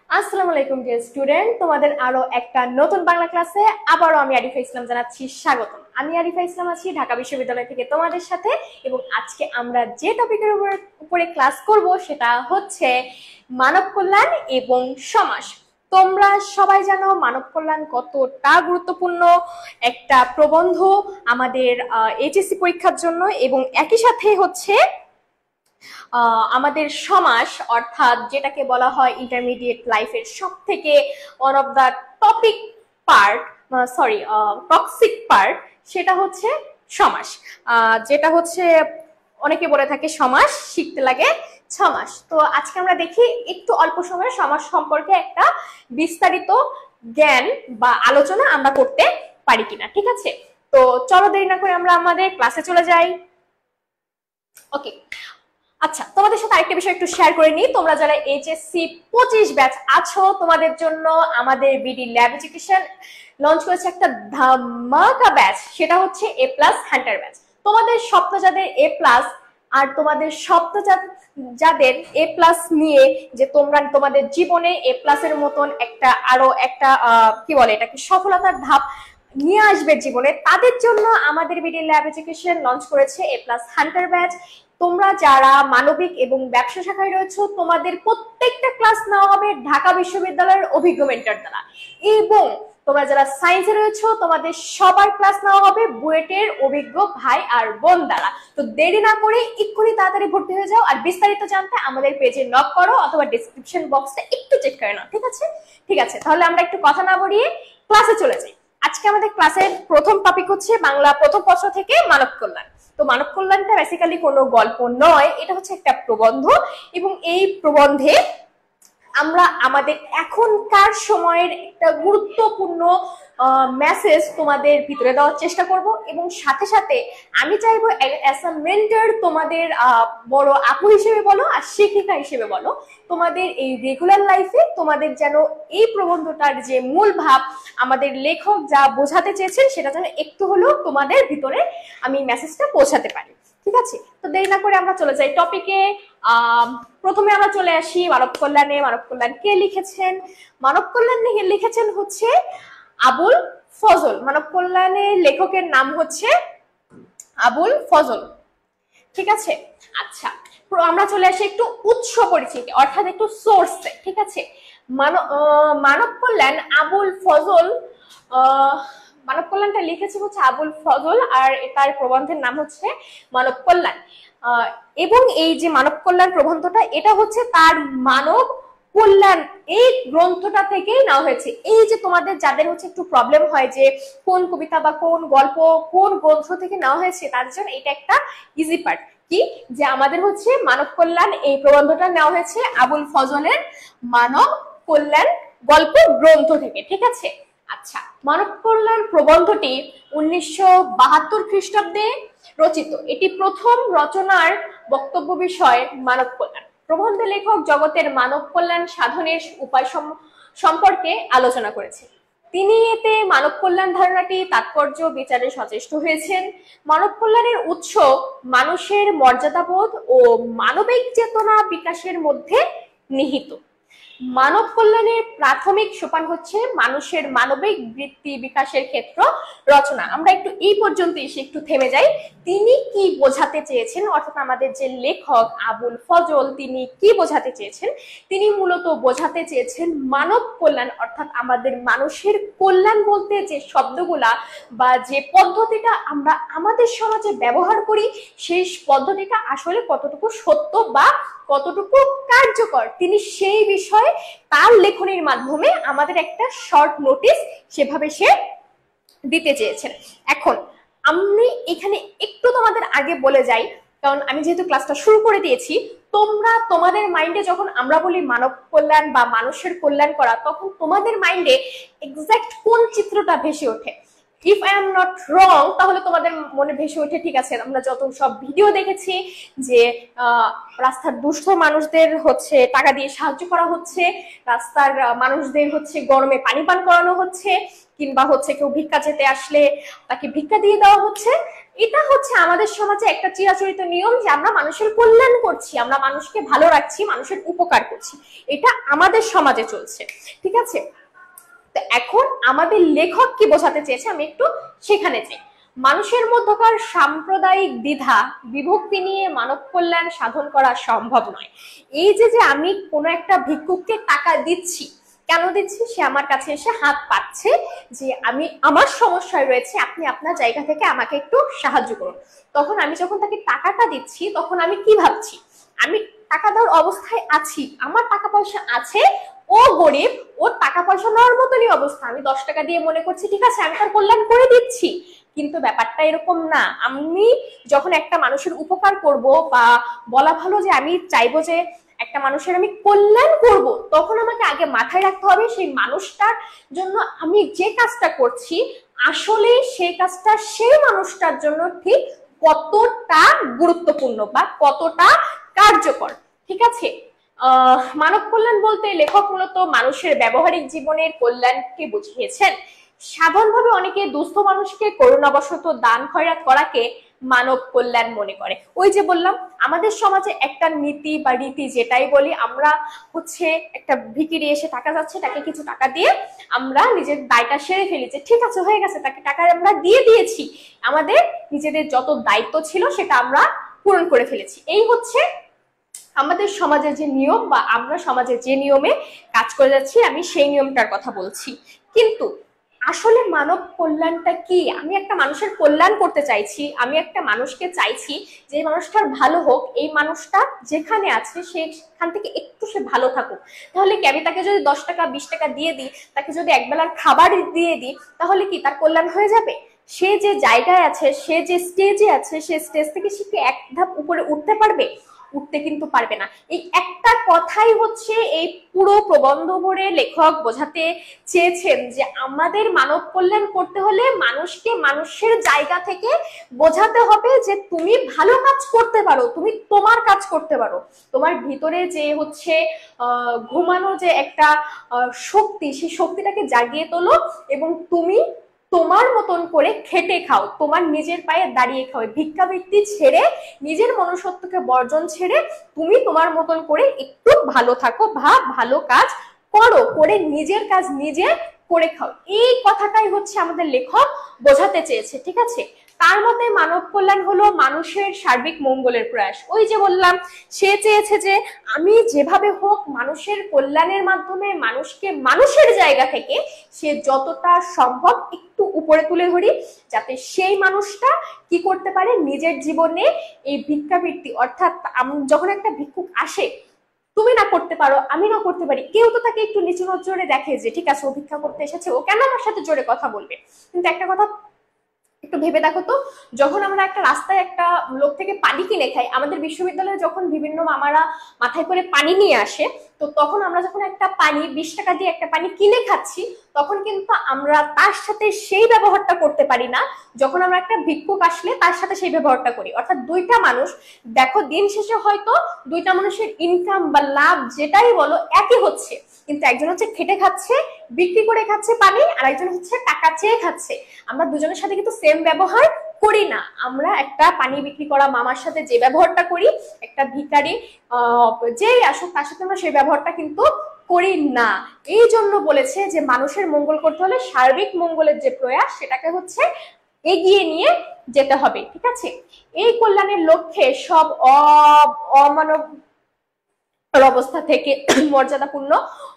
আসসালামু আলাইকুম dear student, তোমাদের আরো একটা নতুন বাংলা ক্লাসে আবারও আমি আরিফা ইসলাম জানাচ্ছি স্বাগতম। আমি আরিফা ইসলাম আছি ঢাকা বিশ্ববিদ্যালয় থেকে তোমাদের সাথে, এবং আজকে আমরা যে টপিকের উপরে ক্লাস করব সেটা হচ্ছে মানব কল্যাণ এবং সমাজ। তোমরা সবাই জানো মানব কল্যাণ কতটা গুরুত্বপূর্ণ একটা প্রবন্ধ আমাদের এইচএসসি পরীক্ষার জন্য, এবং একই সাথে হচ্ছে আমাদের সমাজ অর্থাৎ যেটাকে বলা হয় ইন্টারমিডিয়েট লাইফের সব থেকে one of the topic part, sorry toxic part, সেটা হচ্ছে সমাজ। যেটা হচ্ছে অনেকে বলে থাকে সমাজ শিখতে লাগে 6 মাস। তো আজকে আমরা দেখি একটু অল্প সময়ে সমাজ সম্পর্কে একটা বিস্তারিত জ্ঞান বা আলোচনা আমরা করতে পারি কিনা, ঠিক আছে? তো চলো দেরি না করে আমরা আমাদের ক্লাসে চলে যাই। ওকে, আচ্ছা, তোমাদের সাথে আরেকটা বিষয় একটু শেয়ার করে নিই। তোমরা যারা এইচএসসি 25 ব্যাচ আছো, তোমাদের জন্য আমাদের বিডি ল্যাব এডুকেশন লঞ্চ করেছে একটা ধামাকা ব্যাচ, সেটা হচ্ছে এ প্লাস হান্টার ব্যাচ। তোমাদের স্বপ্ন যাদের এ প্লাস, আর তোমাদের স্বপ্ন যাদের এ প্লাস নিয়ে যে তোমরা তোমাদের জীবনে এ প্লাসের মতন একটা আরো একটা কি বলে এটাকে সফলতার ধাপ নিয়ে আসবে জীবনে, তাদের জন্য আমাদের বিডি ল্যাব এডুকেশন লঞ্চ করেছে এ প্লাস হান্টার ব্যাচ। তোমরা যারা মানবিক এবং ব্যবসা শাখায় রয়েছে, তোমাদের প্রত্যেকটা ক্লাস নেওয়া হবে ঢাকা বিশ্ববিদ্যালয়ের অভিজ্ঞ মেন্টর দ্বারা, এবং তোমরা যারা সায়েন্সে রয়েছে তোমাদের সবার ক্লাস নেওয়া হবে বুয়েটের অভিজ্ঞ ভাই আর বোন দ্বারা। তো দেরি না করে এক্ষুনি তাড়াতাড়ি ভর্তি হয়ে যাও, আর বিস্তারিত জানতে আমাদের পেজে নক করো অথবা ডেসক্রিপশন বক্সটা একটু চেক করে নাও, ঠিক আছে? ঠিক আছে, তাহলে আমরা একটু কথা না বাড়িয়ে ক্লাসে চলে যাই। আজকে আমাদের ক্লাসের প্রথম টপিক হচ্ছে বাংলা প্রথম পত্র থেকে মানব কল্যাণ। তো মানব কল্যাণটা বেসিক্যালি কোনো গল্প নয়, এটা হচ্ছে একটা প্রবন্ধ, এবং এই প্রবন্ধে আমরা আমাদের এখনকার সময়ের একটা গুরুত্বপূর্ণ মেসেজ তোমাদের ভিতরে দেওয়ার চেষ্টা করব, এবং সাথে সাথে আমি চাইবো অ্যাজ আ মেন্টর তোমাদের বড় আপু হিসেবে বলো আর শিক্ষিকা হিসেবে বলো, তোমাদের এই রেগুলার লাইফে তোমাদের যেন এই প্রবন্ধটার যে মূল ভাব আমাদের লেখক যা বোঝাতে চেয়েছেন সেটা যেন একটু হলেও তোমাদের ভিতরে আমি মেসেজটা পৌঁছাতে পারি, ঠিক আছে? তো দেরি না করে আমরা চলে যাই টপিকে। প্রথমে আমরা চলে আসি মানব কল্যাণে। মানব কল্যাণ কে লিখেছেন? মানব কল্যাণ লিখেছেন হচ্ছে আবুল ফজল। মানব কল্যাণের লেখকের নাম হচ্ছে আবুল ফজল, ঠিক আছে? আচ্ছা, আমরা চলে আসি একটু উৎস পরিচিতি অর্থাৎ একটু সোর্সে, ঠিক আছে? মানব কল্যাণ আবুল ফজল, মানব কল্যাণটা লিখেছে হচ্ছে আবুল ফজল, আর তার প্রবন্ধের নাম হচ্ছে মানব কল্যাণ। এবং এই যে মানব কল্যাণ প্রবন্ধটা, এটা হচ্ছে তার মানব কল্যাণ এই গ্রন্থটা থেকেই নেওয়া হয়েছে। এই যে তোমাদের যাদের হচ্ছে একটু প্রবলেম হয় যে কোন কবিতা বা কোন গল্প কোন গ্রন্থ থেকে নেওয়া হয়েছে, তার জন্য এটা একটা ইজি পার্ট কি, যে আমাদের হচ্ছে মানব কল্যাণ এই প্রবন্ধটা নেওয়া হয়েছে আবুল ফজলের মানব কল্যাণ গল্প গ্রন্থ থেকে, ঠিক আছে? আচ্ছা, মানব কল্যাণ প্রবন্ধটি 1972 খ্রিস্টাব্দে রচিত। এটি প্রথম রচনার বক্তব্য বিষয় মানব কল্যাণ। প্রবন্ধে লেখক জগতের মানব কল্যাণ সাধনের উপায় সম্পর্কে আলোচনা করেছেন। তিনি এতে মানব কল্যাণ ধারণাটি তাৎপর্য বিচারে সচেষ্ট হয়েছেন। মানব কল্যাণের উৎস মানুষের মর্যাদাবোধ ও মানবিক চেতনা বিকাশের মধ্যে নিহিত। মানব কল্যাণের প্রাথমিক সোপান হচ্ছে মানুষের মানবিক বৃত্তি বিকাশের ক্ষেত্র রচনা। আমরা একটু এই পর্যন্ত এসে একটু থেমে যাই। তিনি কি বোঝাতে চেয়েছেন, অর্থাৎ আমাদের যে লেখক আবুল ফজল তিনি কি বোঝাতে চেয়েছেন? তিনি মূলত বোঝাতে চেয়েছেন মানব কল্যাণ অর্থাৎ আমাদের মানুষের কল্যাণ বলতে যে শব্দগুলা বা যে পদ্ধতিটা আমরা আমাদের সমাজে ব্যবহার করি, সেই পদ্ধতিটা আসলে কতটুকু সত্য বা কতটুকু কার্যকর, তিনি সেই বিষয়ে তার লেখনীর মাধ্যমে আমাদের একটা শর্ট নোটিস সেভাবে সে দিতে চেয়েছেন। এখন আমি এখানে একটু তোমাদের আগে বলে যাই, কারণ আমি যেহেতু ক্লাসটা শুরু করে দিয়েছি, তোমরা তোমাদের মাইন্ডে যখন আমরা বলি মানব কল্যাণ বা মানুষের কল্যাণ করা, তখন তোমাদের মাইন্ডে এক্সাক্ট কোন চিত্রটা ভেসে ওঠে? If I am not wrong, তাহলে তোমাদের মনে ভেসে ওঠে, ঠিক আছে, আমরা যত সব ভিডিও দেখেছি যে রাস্তার দুস্থ মানুষদের হচ্ছে টাকা দিয়ে সাহায্য করা হচ্ছে, রাস্তার মানুষদের হচ্ছে গরমে পানি পান করানো হচ্ছে, কিংবা হচ্ছে কেউ ভিক্ষা চেতে আসলে তাকে ভিক্ষা দিয়ে দেওয়া হচ্ছে, এটা হচ্ছে আমাদের সমাজে একটা চিরাচরিত নিয়ম যে আমরা মানুষের কল্যাণ করছি, আমরা মানুষকে ভালো রাখছি, মানুষের উপকার করছি, এটা আমাদের সমাজে চলছে। ঠিক আছে, তো এখন আমাদের লেখক কি বোঝাতে চেয়েছে আমি একটু সেখানে যাই। মানুষের মধ্যকার সাম্প্রদায়িক দ্বিধা বিভক্তি নিয়ে মানব কল্যাণ সাধন করা সম্ভব নয়। এই যে যে আমি কোনো একটা ভিক্ষুককে টাকা দিচ্ছি, কেন দিচ্ছি? সে আমার কাছে এসে হাত পাচ্ছে যে আমি আমার সমস্যায় রয়েছে, আপনি আপনার জায়গা থেকে আমাকে একটু সাহায্য করুন। তখন আমি যখন তাকে টাকাটা দিচ্ছি তখন আমি কি ভাবছি? আমি টাকা দেওয়ার অবস্থায় আছি, আমার টাকা পয়সা আছে, ও গরিব, ওর টাকা পয়সা নেওয়ার মতনই অবস্থা, আমি 10 টাকা দিয়ে মনে করছি ঠিক আছে আমি তার কল্যাণ করে দিচ্ছি। কিন্তু ব্যাপারটা এরকম না। আমি যখন একটা মানুষের উপকার করব, বা বলা ভালো যে আমি চাইবো যে একটা মানুষের আমি কল্যাণ করব, তখন আমাকে আগে মাথায় রাখতে হবে সেই মানুষটার জন্য আমি যে কাজটা করছি আসলে সেই কাজটা সেই মানুষটার জন্য ঠিক কতটা গুরুত্বপূর্ণ বা কতটা কার্যকর। ঠিক আছে, মানব কল্যাণ বলতে লেখক মূলত মানুষের ব্যবহারিক জীবনের কল্যাণকে বুঝিয়েছেন। সাধারণভাবে অনেকে দুস্থ মানুষকে করুণাবশত দান খয়রাত করাকে মানব কল্যাণ মনে করে। ওই যে বললাম আমাদের সমাজে একটা নীতি বা রীতি, যেটাই বলি আমরা হচ্ছে একটা ভিখিরি এসে টাকা যাচ্ছে, তাকে কিছু টাকা দিয়ে আমরা নিজের দায়টা সেরে ফেলি, যে ঠিক আছে হয়ে গেছে, তাকে টাকা আমরা দিয়ে দিয়েছি, আমাদের নিজেদের যত দায়িত্ব ছিল সেটা আমরা পূরণ করে ফেলেছি। এই হচ্ছে আমাদের সমাজের যে নিয়ম, বা আমরা সমাজে যে নিয়মে কাজ করে যাচ্ছি আমি সেই নিয়মটার কথা বলছি। কিন্তু আসলে মানব কল্যাণটা কি? আমি একটা মানুষের কল্যাণ করতে চাইছি, আমি একটা মানুষকে চাইছি যে মানুষটার ভালো হোক, এই মানুষটা যেখানে আছে সেখান থেকে একটু সে ভালো থাকুক। তাহলে কি আমি তাকে যদি 10 টাকা 20 টাকা দিয়ে দিই, তাকে যদি একবেলার খাবার দিয়ে দিই, তাহলে কি তার কল্যাণ হয়ে যাবে? সে যে জায়গায় আছে, সে যে স্টেজে আছে, সে স্টেজ থেকে সে কি এক ধাপ উপরে উঠতে পারবে? উঠতে কিন্তু পারবে না। এই একটা কথাই হচ্ছে এই পুরো প্রবন্ধ পড়ে লেখক বোঝাতে চেয়েছেন যে আমাদের মানব কল্যাণ করতে হলে মানুষকে মানুষের জায়গা থেকে বোঝাতে হবে যে তুমি ভালো কাজ করতে পারো, তুমি তোমার কাজ করতে পারো, তোমার ভিতরে যে হচ্ছে ঘুমানো যে একটা শক্তি, সেই শক্তিটাকে জাগিয়ে তোলো এবং তুমি তোমার মতন করে খেটে খাও, তোমার নিজের পায়ে দাঁড়িয়ে খাও, ভিক্ষাবৃত্তি ছেড়ে, নিজের মনুষ্যত্বকে বর্জন ছেড়ে তুমি তোমার মতন করে একটু ভালো থাকো, ভালো কাজ করো, করে নিজের কাজ নিজে করে খাও। এই কথাটাই হচ্ছে আমাদের লেখক বোঝাতে চেয়েছে। ঠিক আছে, তার মতে মানব কল্যাণ হলো মানুষের সার্বিক মঙ্গলের প্রয়াস। ওই যে বললাম, সে চেয়েছে যে আমি যেভাবে হোক মানুষের কল্যাণের মাধ্যমে মানুষকে মানুষের জায়গা থেকে সে যতটা সম্ভব একটু উপরে তুলে ধরি, যাতে সেই মানুষটা কি করতে পারে নিজের জীবনে এই ভিক্ষাবৃত্তি, অর্থাৎ যখন একটা ভিক্ষুক আসে, তুমি না করতে পারো, আমি না করতে পারি, কেউ তো তাকে একটু নিচু নজরে দেখে যে ঠিক আছে ও ভিক্ষা করতে এসেছে, ও কেন আমার সাথে জোরে কথা বলবে? কিন্তু একটা কথা একটু ভেবে দেখো তো, যখন আমরা একটা রাস্তায় একটা লোক থেকে পানি কিনে খাই, আমাদের বিশ্ববিদ্যালয়ে যখন বিভিন্ন মামারা মাথায় করে পানি নিয়ে আসে, তো তখন আমরা যখন একটা পানি 20 টাকা দিয়ে একটা পানি কিনে খাচ্ছি, তখন কিন্তু আমরা তার সাথে সেই ব্যবহারটা করতে পারি না যখন আমরা একটা ভিক্ষুক আসলে তার সাথে সেই ব্যবহারটা করি। অর্থাৎ দুইটা মানুষ, দেখো দিন শেষে হয়তো দুইটা মানুষের ইনকাম বা লাভ যেটাই বলো একই হচ্ছে, কিন্তু একজন হচ্ছে খেটে খাচ্ছে, বিক্রি করে খাচ্ছে পানি, আর একজন হচ্ছে টাকা চেয়ে খাচ্ছে। আমরা দুজনের সাথে কিন্তু সেম ব্যবহার করি না। আমরা একটা পানি বিক্রি করা মামার সাথে যে ব্যবহারটা করি, একটা ভিখারি যেই আসুক তার সাথে আমরা সেই ব্যবহারটা কিন্তু করি না। এই জন্য বলেছে যে মানুষের মঙ্গল করতে হলে সার্বিক মঙ্গলের যে প্রয়াস, সেটাকে হচ্ছে এগিয়ে নিয়ে যেতে হবে। ঠিক আছে, এই কল্যাণের লক্ষ্যে সব অমানব অবস্থা থেকে মর্যাদাপূর্ণ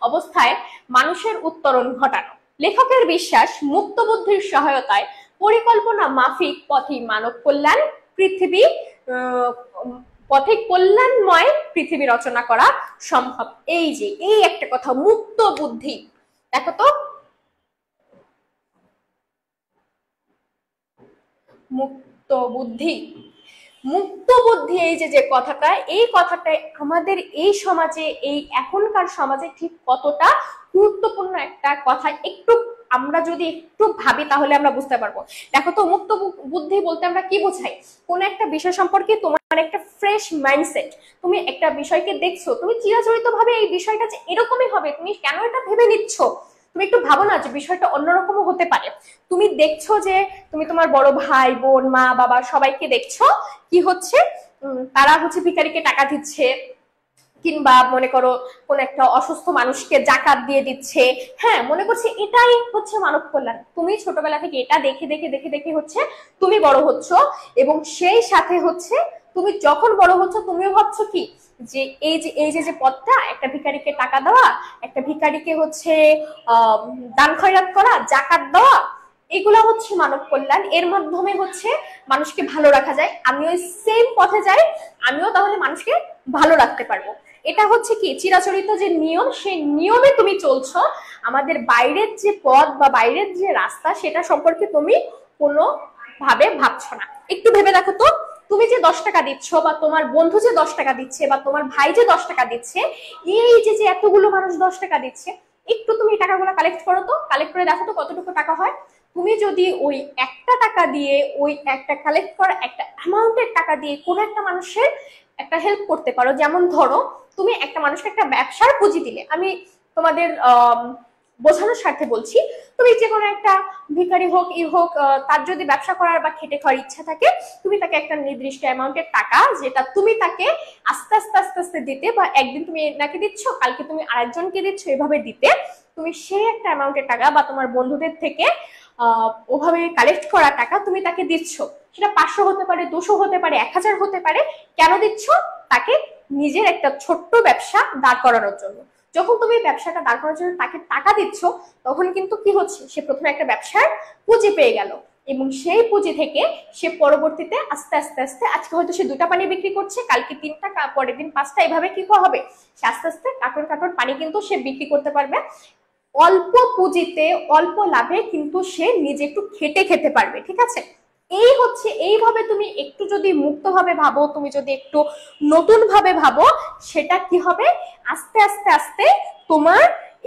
অবস্থায় মানুষের উত্তরণ ঘটানো। লেখকের বিশ্বাস, মুক্ত বুদ্ধির সহায়তায় পরিকল্পনা মাফিক পথে মানব কল্যাণ পৃথিবী পথে কল্যাণময় পৃথিবী রচনা করা সম্ভব। এই যে এই একটা কথা, মুক্ত বুদ্ধি, দেখো তো, মুক্ত বুদ্ধি, মুক্ত বুদ্ধি, এই যে কথাটা, এই কথাটাই আমাদের এই সমাজে, এই এখনকার সমাজে ঠিক কতটা গুরুত্বপূর্ণ একটা কথা, একটু আমরা যদি একটু ভাবি তাহলে আমরা বুঝতে পারবো। দেখো তো, মুক্ত বুদ্ধি বলতে আমরা কি বোঝাই? কোন একটা বিষয় সম্পর্কে তোমার একটা ফ্রেশ মাইন্ডসেট, তুমি একটা বিষয়কে দেখছো, তুমি চিরাচরিত ভাবে এই বিষয়টা যে এরকমই হবে তুমি কেন এটা ভেবে নিচ্ছ, তুমি একটু ভাবো না যে বিষয়টা অন্যরকমও হতে পারে। তুমি দেখছো যে তুমি তোমার বড় ভাই বোন মা বাবা সবাইকে দেখছো কি হচ্ছে, তারা হচ্ছে ভিখারিকে টাকা দিচ্ছে, কিংবা মনে করো কোন একটা অসুস্থ মানুষকে জাকাত দিয়ে দিচ্ছে। হ্যাঁ, মনে করছি এটাই হচ্ছে মানব কল্যাণ। তুমি ছোটবেলা থেকে এটা দেখে দেখে দেখে দেখে হচ্ছে তুমি বড় হচ্ছ, এবং সেই সাথে হচ্ছে তুমি যখন বড় হচ্ছ তুমিও ভাবছো কি যে এই যে পথটা, একটা ভিখারিকে টাকা দেওয়া, একটা ভিখারিকে হচ্ছে দান খয়রাত করা, জাকাত দেওয়া, এগুলা হচ্ছে মানব কল্যাণ। এর মাধ্যমে হচ্ছে মানুষকে ভালো রাখা যায়। আমি ওই সেম পথে যাই, আমিও তাহলে মানুষকে ভালো রাখতে পারবো। এটা হচ্ছে কি চিরাচরিত যে নিয়ম, সেই নিয়মে তুমি চলছো। আমাদের বাইরের যে পথ বা বাইরের যে রাস্তা সেটা সম্পর্কে তুমি কোনো ভাবে ভাবছো না। একটু ভেবে দেখো তো, তুমি যে 10 টাকা দিচ্ছ, বা তোমার বন্ধু যে 10 টাকা দিচ্ছে, বা তোমার ভাই যে 10 টাকা দিচ্ছে, এই যে যে এতগুলো মানুষ 10 টাকা দিচ্ছে, একটু তুমি এই টাকাগুলো কালেক্ট করো তো, কালেক্ট করে দেখো তো কতটুকু টাকা হয়। তুমি যদি ওই একটা টাকা দিয়ে, ওই একটা কালেক্ট করা একটা অ্যামাউন্টের টাকা দিয়ে কোনো একটা মানুষের একটা হেল্প করতে পারো, যেমন ধরো তুমি একটা মানুষকে একটা ব্যবসার পুঁজি দিলে, আমি তোমাদের বোঝানোর স্বার্থে বলছি, তুমি যে কোনো একটা ভিখারি হোক ই হোক, তার যদি ব্যবসা করার বা খেটে খাওয়ার ইচ্ছা থাকে, তুমি তাকে একটা নির্দিষ্ট অ্যামাউন্টের টাকা, যেটা তুমি তাকে আস্তে আস্তে আস্তে আস্তে দিতে, বা একদিন তুমি নাকি দিচ্ছ, কালকে তুমি আরেকজনকে দিচ্ছ, এভাবে দিতে তুমি সেই একটা অ্যামাউন্টের টাকা, বা তোমার বন্ধুদের থেকে ওভাবে কালেক্ট করা টাকা তুমি তাকে দিচ্ছ। সেটা 500 হতে পারে, 200 হতে পারে, 1000 হতে পারে। কেন দিচ্ছ? তাকে নিজের একটা ছোট্ট ব্যবসা দাঁড় করানোর জন্য। যখন তুমি ব্যবসাটা দাঁড় করানোর জন্য তাকে টাকা দিচ্ছ, তখন কিন্তু কি হচ্ছে, সে প্রথমে একটা ব্যবসার পুঁজি পেয়ে গেল, এবং সেই পুঁজি থেকে সে পরবর্তীতে আস্তে আস্তে আস্তে, আজকে হয়তো সে 2টা পানি বিক্রি করছে, কালকে 3টা, পরের দিন 5টা, এভাবে কি হবে, সে আস্তে আস্তে কার্টন কার্টন পানি কিন্তু সে বিক্রি করতে পারবে। অল্প পুঁজিতে অল্প লাভে কিন্তু সে নিজে একটু খেটে খেতে পারবে। ঠিক আছে, এই হচ্ছে, এইভাবে তুমি একটু যদি মুক্তভাবে ভাবো, তুমি যদি একটু নতুন ভাবে ভাবো, সেটা কি হবে, আস্তে আস্তে আস্তে তোমার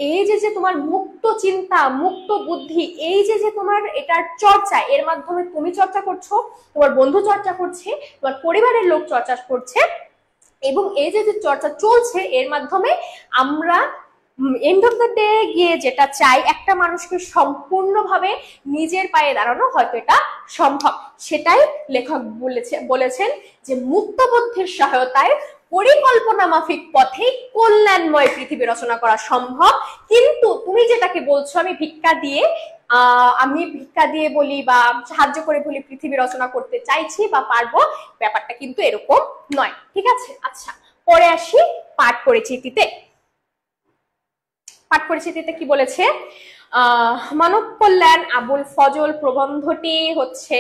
এই যে যে তোমার মুক্ত চিন্তা, মুক্ত বুদ্ধি, এই যে যে তোমার এটার চর্চা, এর মাধ্যমে তুমি চর্চা করছো, তোমার বন্ধু চর্চা করছে, তোমার পরিবারের লোক চর্চা করছে, এবং এই যে যে চর্চা চলছে, এর মাধ্যমে আমরা এন্ড অফ দ্য ডে গিয়ে যেটা চাই, একটা মানুষকে সম্পূর্ণভাবে নিজের পায়ে দাঁড়ানো, হয়তো এটা সম্ভব। সেটাই লেখক বলেছেন যে মুক্ত বুদ্ধির সহায়তায় পরিকল্পনা মাফিক পথে কল্যাণময় পৃথিবী রচনা করা সম্ভব। কিন্তু তুমি যেটাকে বলছো আমি ভিক্ষা দিয়ে বলি বা সাহায্য করে বলি পৃথিবী রচনা করতে চাইছি বা পারবো, ব্যাপারটা কিন্তু এরকম নয়। ঠিক আছে, আচ্ছা, পরে আসি পাঠ পরিচিতিতে। পাঠ পরিচিতিতে কি বলেছে, মানব কল্যাণ আবুল ফজল প্রবন্ধটি হচ্ছে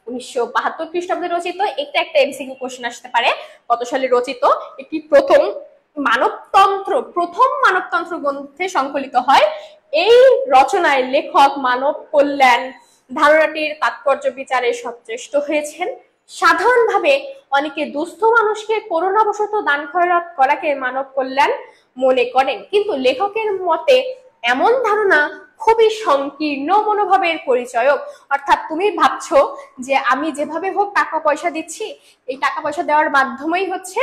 1972 খ্রিস্টাব্দে রচিত। এটা একটা এমসিকিউ কোশ্চেন আসতে পারে, কত সালে রচিত। এটি প্রথম মানবতন্ত্র গ্রন্থে সংকলিত হয়। এই রচনায় লেখক মানব কল্যাণ ধারণাটির তাৎপর্য বিচারে সচেষ্ট হয়েছেন। সাধারণভাবে অনেকে দুস্থ মানুষকে করুণাবশত দান খয়রাত করাকে মানব কল্যাণ মনে করেন, কিন্তু লেখকের মতে এমন ধারণা খুবই সংকীর্ণ মনোভাবের পরিচয়ক। অর্থাৎ তুমি ভাবছো যে আমি যেভাবে হোক টাকা পয়সা দিচ্ছি, এই টাকা পয়সা দেওয়ার মাধ্যমেই হচ্ছে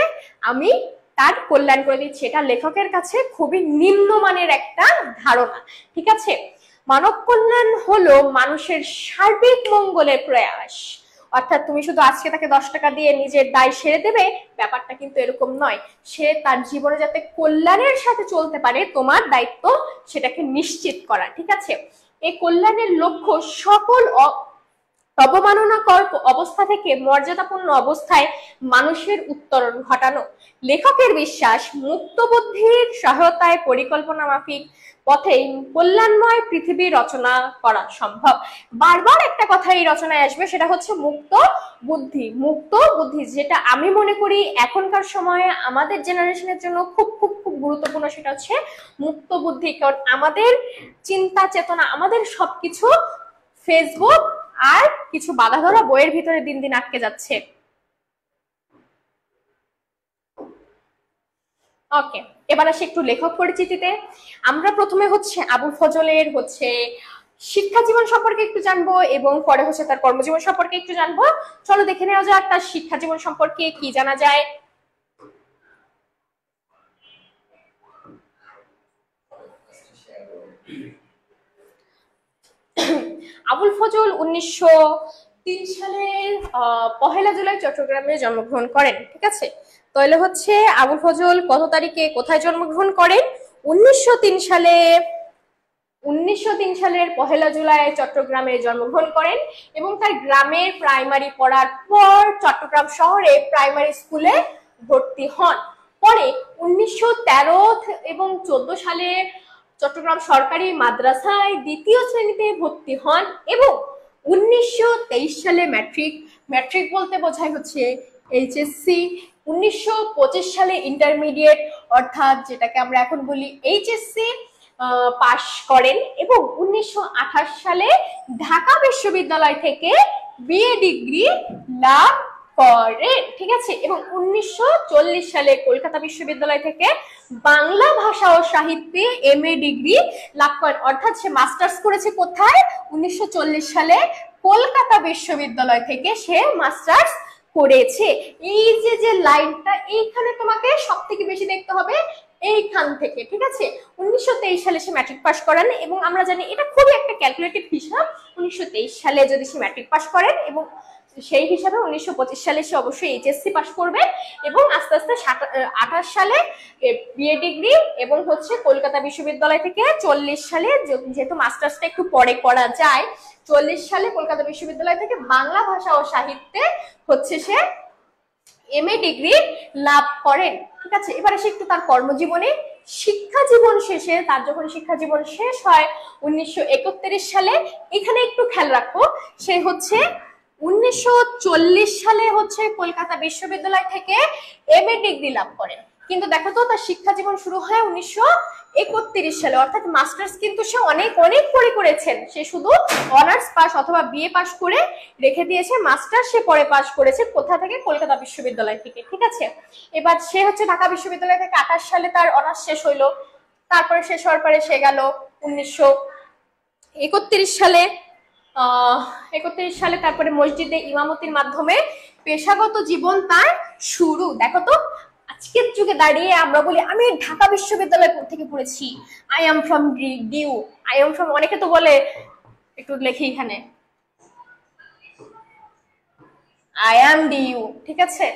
আমি তার কল্যাণ করে দিচ্ছি, এটা লেখকের কাছে খুবই নিম্নমানের একটা ধারণা। ঠিক আছে, মানব কল্যাণ হলো মানুষের সার্বিক মঙ্গলের প্রয়াস। অর্থাৎ তুমি শুধু আজকে তাকে 10 টাকা দিয়ে নিজের দায় সেরে দেবে, ব্যাপারটা কিন্তু এরকম নয়। সে তার জীবনে যাতে কল্যাণের সাথে চলতে পারে, তোমার দায়িত্ব সেটাকে নিশ্চিত করা। ঠিক আছে, এই কল্যাণের লক্ষ্য সকল অবমাননাকর অবস্থা থেকে মর্যাদাপূর্ণ অবস্থায় মানুষের উত্তরণ ঘটানো। লেখকের বিশ্বাস মুক্ত বুদ্ধির সহায়তায় পরিকল্পনা মাফিক পথে কল্যাণময় পৃথিবী রচনা করা সম্ভব। বারবার একটা কথা এই রচনায় আসবে, সেটা হচ্ছে মুক্ত বুদ্ধি। মুক্ত বুদ্ধি, যেটা আমি মনে করি এখনকার সময়ে আমাদের জেনারেশনের জন্য খুব খুব খুব গুরুত্বপূর্ণ, সেটা হচ্ছে মুক্ত বুদ্ধি। কারণ আমাদের চিন্তা চেতনা, আমাদের সবকিছু ফেসবুক আর কিছু বাঁধা ধরা বইয়ের ভিতরে দিন দিন আটকে যাচ্ছে। ওকে, এবার আসি একটু লেখক পরিচিতিতে। আমরা প্রথমে হচ্ছে আবুল ফজলের হচ্ছে শিক্ষা জীবন সম্পর্কে একটু জানবো, এবং পরে হচ্ছে তার কর্মজীবন সম্পর্কে একটু জানবো। চলো দেখে নেওয়া যাক তার শিক্ষা জীবন সম্পর্কে কি জানা যায়। আবুল ফজল 1903 সালের 1 জুলাই চট্টগ্রামে জন্মগ্রহণ করেন। ঠিক আছে, তাহলে হচ্ছে আবুল ফজল কত তারিখে কোথায় জন্মগ্রহণ করেন? 1903 সালে 1903 সালের 1 জুলাই চট্টগ্রামে জন্মগ্রহণ করেন এবং তার গ্রামের প্রাইমারি পড়ার পর চট্টগ্রাম শহরে প্রাইমারি স্কুলে ভর্তি হন। পরে 1913 এবং 14 সালে চট্টগ্রাম সরকারি মাদ্রাসায় 2য় শ্রেণীতে ভর্তি হন এবং 1923 সালে ম্যাট্রিক বলতে বোঝায় হচ্ছে এইচএসসি। 1925 সালে ইন্টারমিডিয়েট অর্থাৎ যেটাকে আমরা এখন বলি এইচএসসি পাশ করেন এবং 1928 সালে ঢাকা বিশ্ববিদ্যালয় থেকে বিএ ডিগ্রি লাভ করেন। ঠিক আছে, এবং 1940 সালে কলকাতা বিশ্ববিদ্যালয় থেকে বাংলা ভাষা ও সাহিত্যে এমএ ডিগ্রি লাভ করেন। অর্থাৎ সে মাস্টার্স করেছে কোথায়? 1940 সালে কলকাতা বিশ্ববিদ্যালয় থেকে সে মাস্টার্স করেছে। এই যে লাইনটা এইখানে তোমাকে সব থেকে বেশি দেখতে হবে এইখান থেকে। ঠিক আছে, 1923 সালে সে ম্যাট্রিক পাস করেন এবং আমরা জানি এটা খুবই একটা ক্যালকুলেটিভ হিসাব। 1923 সালে যদি সে ম্যাট্রিক পাস করেন এবং সেই হিসাবে 1925 সালে সে অবশ্যই এইচএসসি পাস করবে এবং আস্তে আস্তে 28 সালে বিএ ডিগ্রি এবং হচ্ছে কলকাতা বিশ্ববিদ্যালয় থেকে 40 সালে, যেহেতু মাস্টার্সটা একটু পরে করা যায়, 40 সালে কলকাতা বিশ্ববিদ্যালয় থেকে বাংলা ভাষা ও সাহিত্যে হচ্ছে সে এমএ ডিগ্রি লাভ করেন। ঠিক আছে, এবার আসে একটু তার কর্মজীবনে। শিক্ষা জীবন শেষে, তার যখন শিক্ষা জীবন শেষ হয় 1931 সালে, এখানে একটু খেয়াল রাখো, সে হচ্ছে 1940 সালে হচ্ছে কলকাতা বিশ্ববিদ্যালয় থেকে এমএ ডিগ্রি লাভ করেন। কিন্তু দেখো তো তার শিক্ষা জীবন শুরু হয় 1931 সালে, অর্থাৎ মাস্টার্স কিন্তু সে অনেক পরে করেছেন। সে শুধু অনার্স পাস অথবা বিএ পাস করে রেখে দিয়েছে, মাস্টার সে পরে পাস করেছে কোথা থেকে? কলকাতা বিশ্ববিদ্যালয় থেকে। ঠিক আছে, এবার সে হচ্ছে ঢাকা বিশ্ববিদ্যালয় থেকে 28 সালে তার অনার্স শেষ হইলো। তারপরে শেষ হওয়ার পরে সে গেল 1931 সালে 31 সালে তারপরে মসজিদে ইমামতির মাধ্যমে পেশাগত জীবন তার শুরু। দেখো তো আজকের যুগে দাঁড়িয়ে আমরা বলি আমি ঢাকা বিশ্ববিদ্যালয় থেকে পড়েছি, I am from DU, I am from, অনেকে তো বলে, একটু লেখি এখানে, আই এম ডিউ। ঠিক আছে,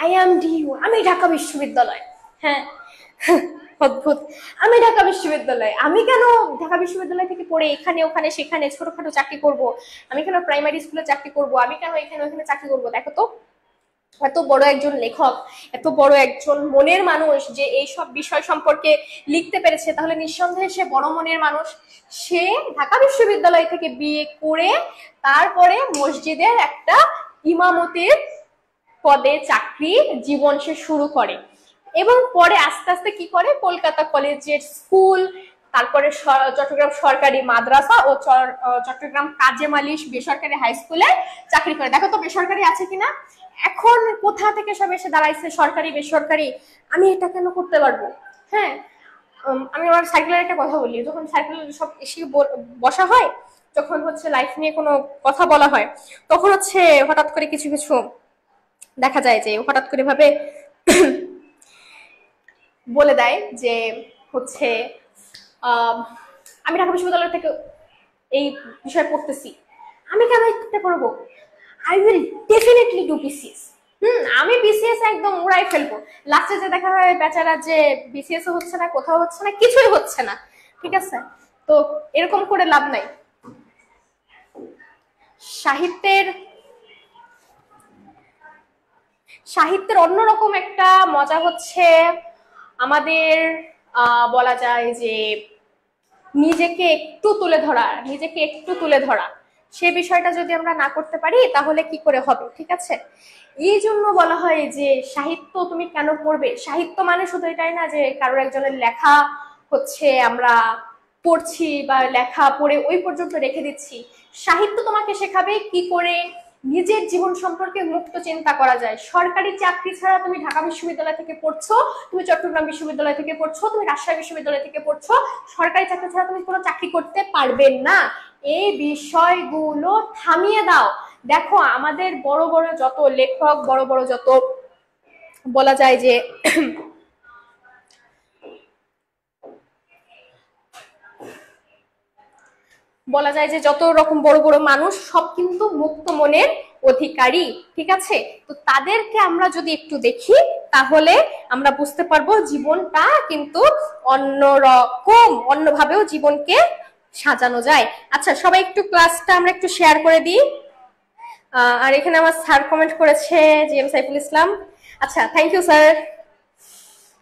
আই এম ডিউ, আমি ঢাকা বিশ্ববিদ্যালয়। হ্যাঁ, অদ্ভুত, আমি ঢাকা বিশ্ববিদ্যালয়, আমি কেন ঢাকা বিশ্ববিদ্যালয় থেকে পড়ে এখানে ওখানে সেখানে ছোটখাটো চাকরি করব, আমি কেন প্রাইমারি স্কুলে চাকরি করব, আমি কেন এখানে ওখানে চাকরি করব? দেখো তো এত বড় একজন লেখক, এত বড় একজন মনের মানুষ যে এইসব বিষয় সম্পর্কে লিখতে পেরেছে, তাহলে নিঃসন্দেহে সে বড় মনের মানুষ। সে ঢাকা বিশ্ববিদ্যালয় থেকে বিএ করে তারপরে মসজিদের একটা ইমামতির পদে চাকরি জীবন সে শুরু করে এবং পরে আস্তে আস্তে কি করে? কলকাতা কলেজের স্কুল, তারপরে চট্টগ্রাম সরকারি মাদ্রাসা ও চট্টগ্রাম কাজেম আলী বেসরকারি হাই স্কুলে চাকরি করে। দেখো তো বেসরকারি আছে কিনা। এখন কোথা থেকে সব এসে দাঁড়াইছে সরকারি বেসরকারি, আমি এটা কেন করতে পারবো? হ্যাঁ, আমি আমার সাইকেলের একটা কথা বলি, যখন সাইকেল সব এসে বসা হয়, যখন হচ্ছে লাইফ নিয়ে কোনো কথা বলা হয়, তখন হচ্ছে হঠাৎ করে কিছু কিছু দেখা যায় যে হঠাৎ করে ভাবে বলে দেয় যে হচ্ছে আমি ঢাকা বিশ্ববিদ্যালয় থেকে এই বিষয় পড়তেছি, আমি কেন এটা করবো? I will definitely do BCS. আমি বিসিএস একদম উড়াই ফেলবো। লাস্টে যে দেখা হয় বেচারা যে বিসিএস হচ্ছে না, কোথাও হচ্ছে না, কিছুই হচ্ছে না। ঠিক আছে, তো এরকম করে লাভ নাই। সাহিত্যের অন্যরকম একটা মজা হচ্ছে আমাদের বলা যায় যে নিজেকে একটু তুলে ধরা, সে বিষয়টা যদি আমরা না করতে পারি তাহলে কি করে হবে? ঠিক আছে, এই জন্য বলা হয় যে সাহিত্য তুমি কেন পড়বে? সাহিত্য মানে শুধু এটাই না যে কারোর একজনের লেখা হচ্ছে আমরা পড়ছি বা লেখা পড়ে ওই পর্যন্ত রেখে দিচ্ছি। সাহিত্য তোমাকে শেখাবে কি করে নিজের জীবন সম্পর্কে মুক্ত চিন্তা করা যায়। সরকারি চাকরি ছাড়া তুমি ঢাকা বিশ্ববিদ্যালয় থেকে পড়ছো, তুমি চট্টগ্রাম বিশ্ববিদ্যালয় থেকে পড়ছো, তুমি রাজশাহী বিশ্ববিদ্যালয় থেকে পড়ছো, সরকারি চাকরি ছাড়া তুমি কোনো চাকরি করতে পারবে না। এই বিষয়গুলো থামিয়ে দাও। দেখো আমাদের বড় বড় যত লেখক, বড় বড় যত বলা যায় যে বলা যায় যে যত রকম বড় বড় মানুষ সব কিন্তু মুক্ত মনের অধিকারী, ঠিক আছে? তো তাদেরকে আমরা যদি একটু দেখি তাহলে আমরা বুঝতে পারবো জীবনটা কিন্তু অন্যরকম, অন্যভাবেও জীবনকে সাজানো যায়। আচ্ছা, সবাই একটু ক্লাসটা আমরা একটু শেয়ার করে দিই। আর এখানে আমার স্যার কমেন্ট করেছে, জি এম সাইফুল ইসলাম। আচ্ছা, থ্যাংক ইউ স্যার।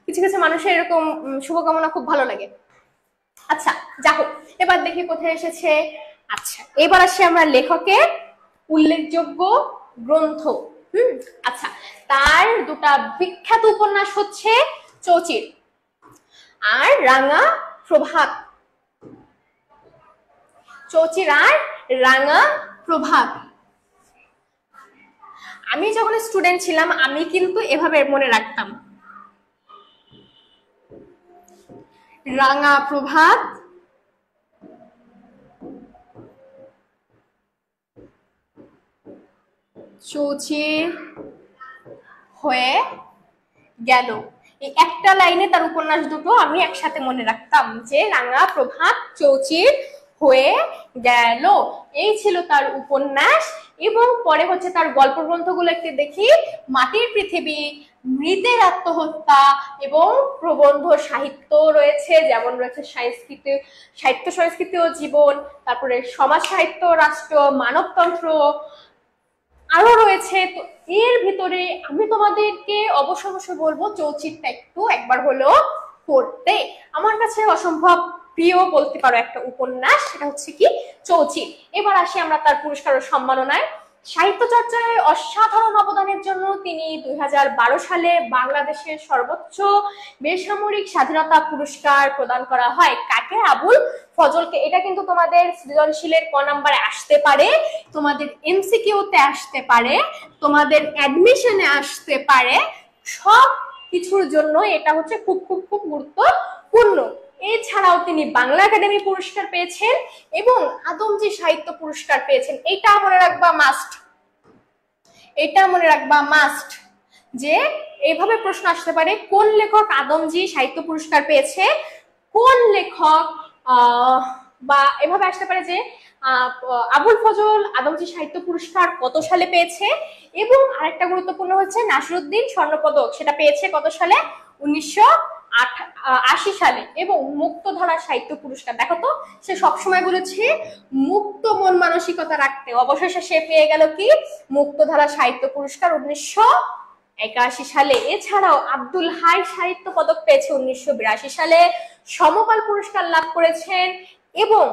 কিছু কিছু মানুষের এরকম শুভকামনা খুব ভালো লাগে। আচ্ছা, যাক, এবার দেখি কোথায় এসেছে। আচ্ছা, এবার আসি আমরা লেখকের উল্লেখযোগ্য গ্রন্থ। আচ্ছা, তার দুটা বিখ্যাত উপন্যাস হচ্ছে চৌচির আর রাঙা প্রভাত। চৌচির আর রাঙা প্রভাত। আমি যখন স্টুডেন্ট ছিলাম আমি কিন্তু এভাবে মনে রাখতাম, রাঙা প্রভাত, চৌচির হয়ে গেল। এই একটা লাইনে তার উপন্যাস দুটো আমি একসাথে মনে রাখতাম, যে রাঙা প্রভাত চৌচির হয়ে গেল, এই ছিল তার উপন্যাস। এবং পরে হচ্ছে তার গল্প গ্রন্থগুলো একটু দেখি, মাটির পৃথিবী, মৃতের আত্মহত্যা এবং প্রবন্ধ সাহিত্য রয়েছে, যেমন রয়েছে সাহিত্য সংস্কৃতি ও জীবন, তারপরে সমাজ সাহিত্য, রাষ্ট্র, মানবতন্ত্র, আরো রয়েছে। তো এর ভিতরে আমি তোমাদেরকে অবশ্যই বলবো চৌচিরটা একটু একবার হলো পড়তে। আমার কাছে অসম্ভব প্রিয় বলতে পারো একটা উপন্যাস, সেটা হচ্ছে কি চৌচির। এবার আসি আমরা তার পুরস্কার ও সম্মাননায়। সাহিত্য চর্চায় অসাধারণ অবদানের জন্য তিনি 2012 সালে বাংলাদেশের সর্বোচ্চ বেসামরিক স্বাধীনতা পুরস্কার প্রদান করা হয়। কাকে? আবুল ফজলকে। এটা কিন্তু তোমাদের সৃজনশীলের ক নাম্বারে আসতে পারে, তোমাদের এমসিকিউতে আসতে পারে, তোমাদের অ্যাডমিশনে আসতে পারে, সব কিছুর জন্য এটা হচ্ছে খুব খুব খুব গুরুত্বপূর্ণ। এছাড়াও তিনি বাংলা একাডেমি পুরস্কার পেয়েছেন এবং আদমজী সাহিত্য পুরস্কার পেয়েছেন। এটা মনে রাখবা মাস্ট, এটা মনে রাখবা মাস্ট, যে এইভাবে প্রশ্ন আসতে পারে কোন লেখক আদমজী সাহিত্য পুরস্কার পেয়েছে, কোন লেখক বা এভাবে আসতে পারে যে আবুল ফজল আদমজী সাহিত্য পুরস্কার কত সালে পেয়েছে। এবং আরেকটা গুরুত্বপূর্ণ হচ্ছে নাসিরুদ্দিন স্বর্ণপদক, সেটা পেয়েছে কত সালে? 1980 সালে। এবং মুক্তধারা সাহিত্য পুরস্কার, দেখো তো সে সবসময় বলেছে মুক্ত মন মানসিকতা রাখতে, অবশেষে সে পেয়ে গেল কি মুক্তধারা সাহিত্য পুরস্কার 1981 সালে। এছাড়াও আব্দুল হাই সাহিত্য পদক পেয়েছে 1982 সালে, সমকাল পুরস্কার লাভ করেছেন। এবং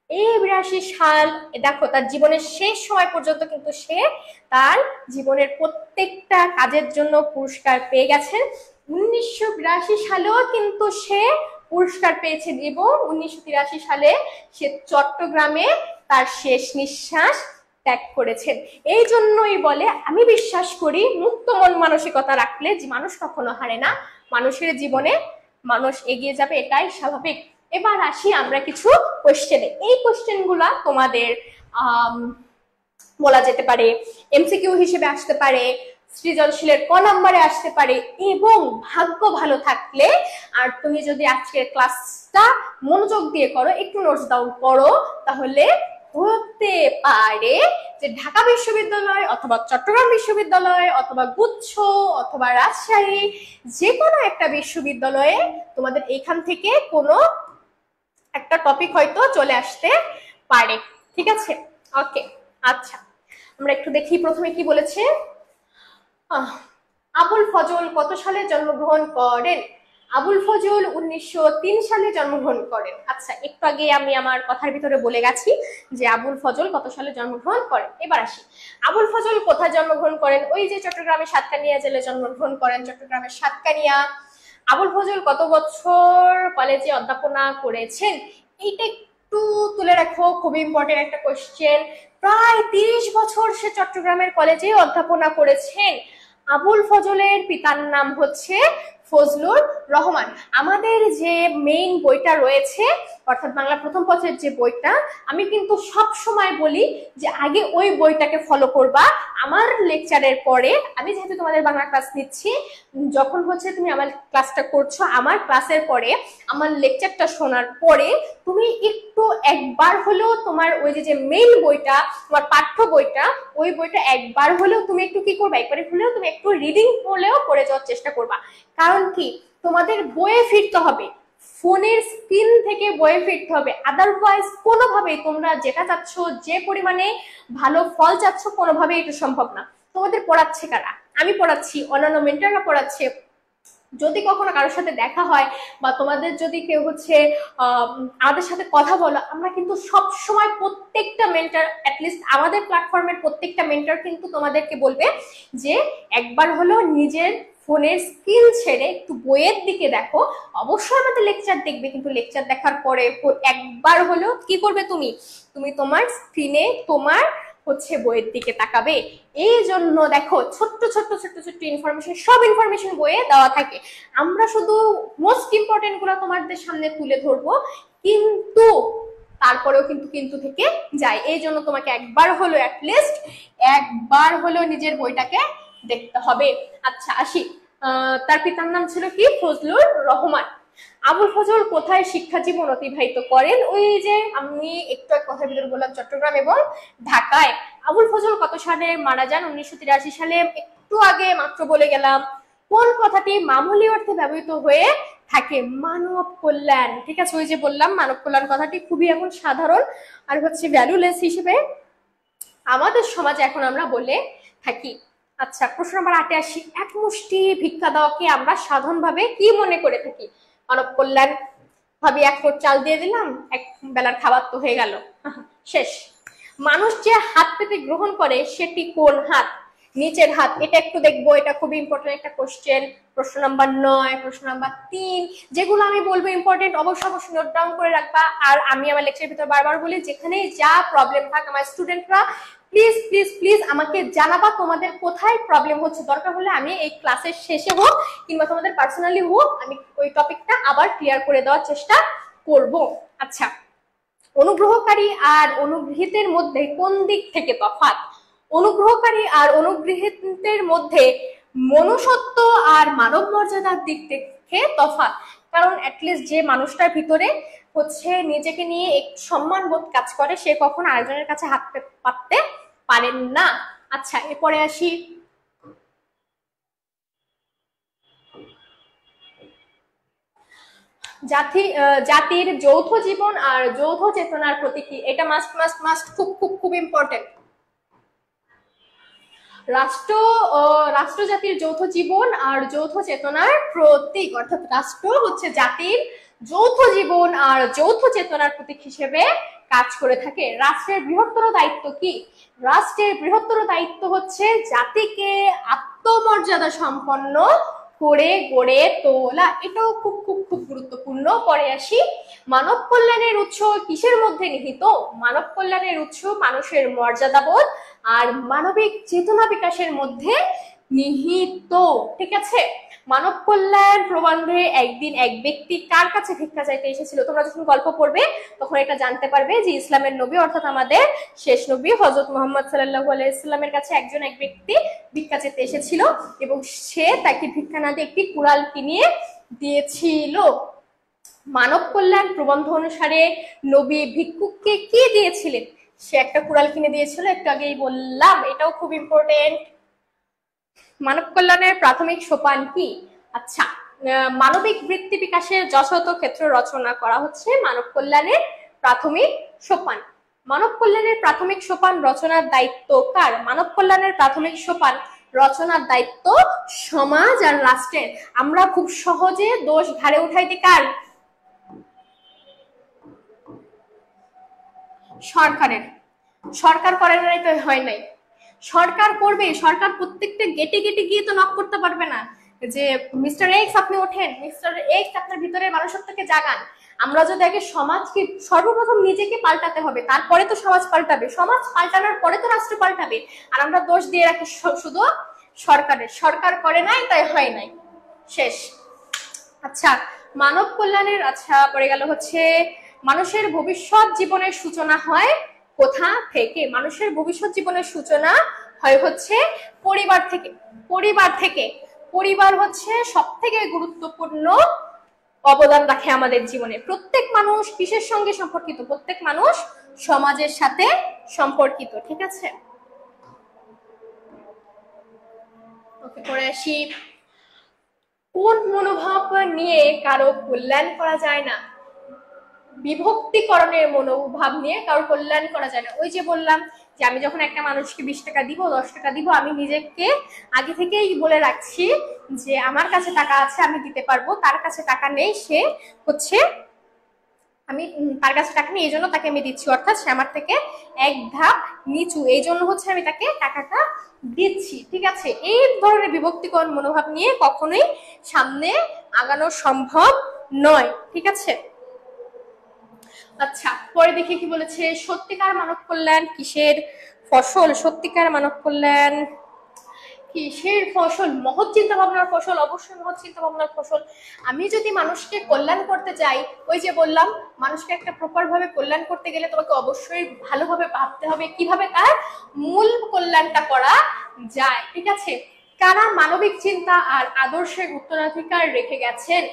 এই 82 সাল, দেখো তার জীবনের শেষ সময় পর্যন্ত কিন্তু সে তার জীবনের প্রত্যেকটা কাজের জন্য পুরস্কার পেয়ে গেছেন। 1982 সালেও কিন্তু সে পুরস্কার পেয়েছেন এবং 1983 সালে সে চট্টগ্রামে তার শেষ নিঃশ্বাস ত্যাগ করেছেন। এই জন্যই বলে, আমি বিশ্বাস করি মুক্ত মন মানসিকতা রাখলে যে মানুষ কখনো হারে না, মানুষের জীবনে মানুষ এগিয়ে যাবে, এটাই স্বাভাবিক। এবার আসি আমরা কিছু কোশ্চেনে। এই কোশ্চেন গুলা তোমাদের বলা যেতে পারে এমসিকিউ হিসেবে আসতে পারে, সৃজনশীলের ক নাম্বারে আসতে পারে, এবং ভাগ্য ভালো থাকলে আর তুমি যদি আজকের ক্লাসটা মনোযোগ দিয়ে করো, একটু নোটস ডাউন করো, তাহলে হতে পারে যে ঢাকা বিশ্ববিদ্যালয় অথবা চট্টগ্রাম বিশ্ববিদ্যালয় অথবা গুচ্ছ অথবা রাজশাহী যে কোনো একটা বিশ্ববিদ্যালয়ে তোমাদের এখান থেকে কোনো একটা টপিক হয়তো চলে আসতে পারে। ঠিক আছে, ওকে। আচ্ছা, আমরা একটু দেখি প্রথমে কি বলেছে। আবুল ফজল কত সালে জন্মগ্রহণ করেন? আবুল ফজল 1903 সালে জন্মগ্রহণ করেন। আচ্ছা, একটু আগে আমি আমার কথার ভিতরে বলে গেছি যে আবুল ফজল কত সালে জন্মগ্রহণ করেন। এবার আসি, আবুল ফজল কোথায় জন্মগ্রহণ করেন? ওই যে চট্টগ্রামের সাতকানিয়া জেলায় জন্মগ্রহণ করেন, চট্টগ্রামের সাতকানিয়া। আবুল ফজল কত বছর কলেজে অধ্যাপনা করেছেন? এইটা একটু তুলে রাখো, খুব ইম্পর্টেন্ট একটা কোশ্চেন। প্রায় 30 বছর সে চট্টগ্রামের কলেজে অধ্যাপনা করেছেন। আবুল ফজলের পিতার নাম হচ্ছে ফজলুর রহমান। আমাদের যে মেইন বইটা রয়েছে অর্থাৎ বাংলা প্রথম পত্রের যে বইটা, আমি কিন্তু সব সময় বলি যে আগে ওই বইটাকে ফলো করবা। আমার লেকচারের পরে, আমি যেহেতু তোমাদের বাংলা ক্লাস নিচ্ছি, যখন হচ্ছে তুমি আমার ক্লাসটা করছো, আমার ক্লাসের পরে, আমার লেকচারটা শোনার পরে তুমি একটু একবার হলেও তোমার ওই যে মেইন বইটা, তোমার পাঠ্য বইটা, ওই বইটা একবার হলেও তুমি একটু কি করবা, একবারে হলেও তুমি একটু রিডিং হলেও করে যাওয়ার চেষ্টা করবা। কারণ কি, তোমাদের বইয়ে ফিরতে হবে, ফোনের স্ক্রিন থেকে বইয়ে ফিরতে হবে। আদারওয়াইজ কোনোভাবেই তোমরা যেটা চাচ্ছ, যে পরিমাণে ভালো ফল চাচ্ছ, কোনোভাবেই এটা সম্ভব না। তোমাদের পড়াচ্ছে কারা? আমি পড়াচ্ছি, অন্যান্য মেন্টররা পড়াচ্ছে। যদি কখনো কারোর সাথে দেখা হয় বা তোমাদের যদি কেউ হচ্ছে আমাদের সাথে কথা বলো, আমরা কিন্তু সব সময় প্রত্যেকটা মেন্টর, অ্যাটলিস্ট আমাদের প্ল্যাটফর্মের প্রত্যেকটা মেন্টর কিন্তু তোমাদেরকে বলবে যে একবার হলো নিজের ফোনের স্ক্রিন ছেড়ে একটু বইয়ের দিকে দেখো। অবশ্যই আমাদের লেকচার দেখবে, কিন্তু লেকচার দেখার পরে একবার হলো কি করবে, তুমি তোমার স্ক্রিনে তোমার হচ্ছে বইয়ের দিকে তাকাবে। এই জন্য দেখো, ছোট্ট ছোট্ট ছোট্ট ছোট্ট ইনফরমেশন, সব ইনফরমেশন বইয়ে দেওয়া থাকে। আমরা শুধু মোস্ট ইম্পর্টেন্ট গুলো তোমাদের সামনে তুলে ধরবো, কিন্তু তারপরেও কিন্তু থেকে যায়। এই জন্য তোমাকে একবার হলো, অ্যাটলিস্ট একবার হলো নিজের বইটাকে দেখতে হবে। আচ্ছা আসি, তার পিতার নাম ছিল কি? ফজলুর রহমান। আবুল ফজল কোথায় শিক্ষা জীবন অতিবাহিত করেন? ওই যে আমি একটু এক কথার ভিতরে বললাম, চট্টগ্রাম এবং ঢাকায়। আবুল ফজল কত সালে মারা যান? 1983 সালে। একটু আগে মাত্র বলে গেলাম। কোন কথাটি মামুলি অর্থে ব্যবহৃত হয়ে থাকে? মানব কল্যাণ। ঠিক আছে, ওই যে বললাম মানব কল্যাণ কথাটি খুবই এখন সাধারণ আর হচ্ছে ভ্যালুলেস হিসেবে আমাদের সমাজে এখন আমরা বলে থাকি। আচ্ছা, প্রশ্ন নাম্বার 8 আসি। এক মুষ্টি ভিক্ষা দেওয়াকে আমরা সাধারণভাবে কি মনে করে থাকি? মানব কল্যাণ। ভাবি এক ফুট চাল দিয়ে দিলাম, এক বেলার খাবার তো হয়ে গেল, শেষ। মানুষ যে হাত পেতে গ্রহণ করে সেটি কোন হাত? নিচের হাত। এটা একটু দেখবো, এটা খুবই ইম্পর্টেন্ট একটা কোশ্চেন। প্রশ্ন নাম্বার 9, প্রশ্ন নাম্বার 3, যেগুলো আমি বলবো ইম্পর্টেন্ট, অবশ্যই নোট ডাউন করে রাখবা। আর আমি আমার লেকচারের ভিতর বারবার বলি, যেখানে যা প্রবলেম থাক আমার স্টুডেন্টরা প্লিজ প্লিজ প্লিজ আমাকে জানাবা তোমাদের কোথায় প্রবলেম হচ্ছে। দরকার হলে আমি এই ক্লাসের শেষে হোক কিংবা তোমাদের পার্সোনালি হোক, আমি ওই টপিকটা আবার ক্লিয়ার করে দেওয়ার চেষ্টা করব। আচ্ছা, অনুগ্রহকারী আর অনুগৃহীতের মধ্যে কোন দিক থেকে তফাৎ? অনুগ্রহকারী আর অনুগৃহীতের মধ্যে মনুষ্যত্ব আর মানব মর্যাদার দিক থেকে তফাৎ। কারণ অ্যাটলিস্ট যে মানুষটার ভিতরে হচ্ছে নিজেকে নিয়ে একটু সম্মান বোধ কাজ করে, সে কখনো আরেকজনের কাছে হাত পাততে পারেন না। আচ্ছা, এরপরে আসি। জাতির যৌথ জীবন আর যৌথ চেতনার প্রতীক কি? এটা মাস্ট মাস্ট মাস্ট, খুব খুব খুব ইম্পর্টেন্ট। রাষ্ট্র জাতির যৌথ জীবন আর যৌথ চেতনার প্রতীক, অর্থাৎ রাষ্ট্র হচ্ছে জাতির যৌথ জীবন আর যৌথ চেতনার প্রতীক হিসেবে কাজ করে থাকে। রাষ্ট্রের বৃহত্তর দায়িত্ব কি? রাষ্ট্রের বৃহত্তর দায়িত্ব হচ্ছে জাতিকে আত্মমর্যাদা সম্পন্ন করে গড়ে তোলা। এটাও খুব খুব খুব গুরুত্বপূর্ণ। পরে আসি, মানব কল্যাণের উৎস কিসের মধ্যে নিহিত? মানব কল্যাণের উৎস মানুষের মর্যাদাবোধ আর মানবিক চেতনা বিকাশের মধ্যে নিহিত। ঠিক আছে, মানব কল্যাণ প্রবন্ধে একদিন এক ব্যক্তি কার কাছে ভিক্ষা চাইতে এসেছিল? তোমরা যখন গল্প পড়বে তখন এটা জানতে পারবে যে ইসলামের নবী, অর্থাৎ আমাদের শেষ নবী হযরত মুহাম্মদ সাল্লাল্লাহু আলাইহি ওয়াসাল্লামের কাছে এক ব্যক্তি ভিক্ষা চাইতে এসেছিল এবং সে তাকে ভিক্ষা না দিয়ে একটি কুড়াল কিনে দিয়েছিল। মানব কল্যাণ প্রবন্ধ অনুসারে নবী ভিক্ষুককে কি দিয়েছিলেন? সে একটা কুড়াল কিনে দিয়েছিল, একটু আগেই বললাম। এটাও খুব ইম্পর্টেন্ট। মানব কল্যাণের প্রাথমিক সোপান কি? আচ্ছা, মানবিক বৃত্তি বিকাশের যথাযথ ক্ষেত্র রচনা করা হচ্ছে মানব কল্যাণের প্রাথমিক সোপান। মানব কল্যাণের প্রাথমিক সোপান রচনার দায়িত্ব কার? মানব কল্যাণের প্রাথমিক সোপান রচনার দায়িত্ব সমাজ আর রাষ্ট্রের। আমরা খুব সহজে দোষ ঘাড়ে উঠাই দিই কার? সরকারের। সরকার করে নাই তো হয় নাই, সরকার করবে। সরকার প্রত্যেকটা গেটে গেটে গিয়ে তো নক করতে পারবে না যে মিস্টার এক্স আপনি ওঠেন, মিস্টার এক্স আপনার ভিতরে মানুষত্বকে জাগান। আমরা যদি আগে সমাজকে সর্বপ্রথম নিজেকে পাল্টাতে হবে, তারপরে তো সমাজ পাল্টাবে, সমাজ পাল্টানোর পরে তো রাষ্ট্র পাল্টাবে। আর আমরা দোষ দিয়ে রাখি শুধু সরকারের, সরকার করে নাই তাই হয় নাই, শেষ। আচ্ছা, মানব কল্যাণের, আচ্ছা পড়ে গেল হচ্ছে মানুষের ভবিষ্যৎ জীবনের সূচনা হয় কোথা থেকে? মানুষের ভবিষ্যৎ জীবনের সূচনা হয় হচ্ছে পরিবার থেকে। পরিবার থেকে। পরিবার হচ্ছে সব থেকে গুরুত্বপূর্ণ অবদান রাখে আমাদের জীবনে। প্রত্যেক মানুষ কিসের সঙ্গে সম্পর্কিত? প্রত্যেক মানুষ সমাজের সাথে সম্পর্কিত, ঠিক আছে? ওকে, পরে আসি। কোন মনোভাব নিয়ে কারো কল্যাণ করা যায় না? বিভক্তিকরণের মনোভাব নিয়ে কারো কল্যাণ করা যায় না। ওই যে বললাম যে আমি যখন একটা মানুষকে 20 টাকা দিব, 10 টাকা দিব, আমি নিজেকে আগে থেকেই বলে রাখছি যে আমার কাছে টাকা আছে, আমি দিতে পারবো, তার কাছে টাকা নেই, সে হচ্ছে আমি তার কাছে টাকা নেই এই জন্য তাকে আমি দিচ্ছি, অর্থাৎ সে আমার থেকে এক ধাপ নিচু, এই জন্য হচ্ছে আমি তাকে টাকাটা দিচ্ছি, ঠিক আছে? এই ধরনের বিভক্তিকরণ মনোভাব নিয়ে কখনোই সামনে আগানো সম্ভব নয়, ঠিক আছে? আচ্ছা, পরে দেখি কি বলেছে। সত্যিকার মানব কল্যাণ কিসের ফসল? সত্যিকার মানব কল্যাণ কিসের ফসল? মহৎ চিন্তা ভাবনার ফসল, অবশ্যই মহৎ চিন্তা ভাবনার ফসল। আমি যদি মানুষকে কল্যাণ করতে চাই, ওই যে বললাম মানুষকে একটা প্রপার ভাবে কল্যাণ করতে গেলে তোমাকে অবশ্যই ভালোভাবে ভাবতে হবে কিভাবে তার মূল কল্যাণটা করা যায়, ঠিক আছে? কারা মানবিক চিন্তা আর আদর্শের উত্তরাধিকার রেখে গেছেন?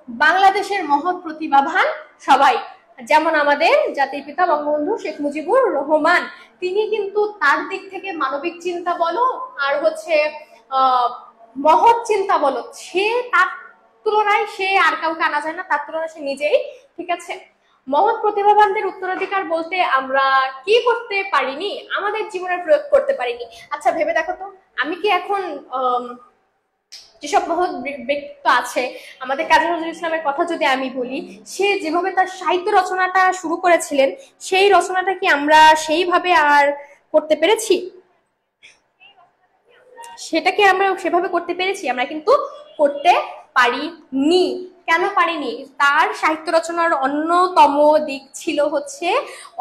বাংলাদেশের মহৎ প্রতিভাবান সবাই, যেমন আমাদের জাতির পিতা বঙ্গবন্ধু শেখ মুজিবুর রহমান। তিনি কিন্তু তার দিক থেকে মানবিক চিন্তা বলো আর হচ্ছে মহৎ চিন্তা বলো, সে তার তুলনায় সে আর কাউকে আনা যায় না, তার তুলনায় সে নিজেই, ঠিক আছে? মহৎ প্রতিভাবানদের উত্তরাধিকার বলতে আমরা কি করতে পারিনি? আমাদের জীবনের প্রয়োগ করতে পারিনি। আচ্ছা ভেবে দেখো তো, আমি কি এখন যেসব মহৎ ব্যক্তিত্ব আছে, আমাদের কাজী নজরুল ইসলামের কথা যদি আমি বলি, সে যেভাবে তার সাহিত্য রচনাটা শুরু করেছিলেন, সেই রচনাটা কি আমরা সেইভাবে আর করতে পেরেছি? সেটাকে আমরা সেভাবে করতে পেরেছি? আমরা কিন্তু করতে পারিনি। কেন পারিনি? তার সাহিত্য রচনার অন্যতম দিক ছিল হচ্ছে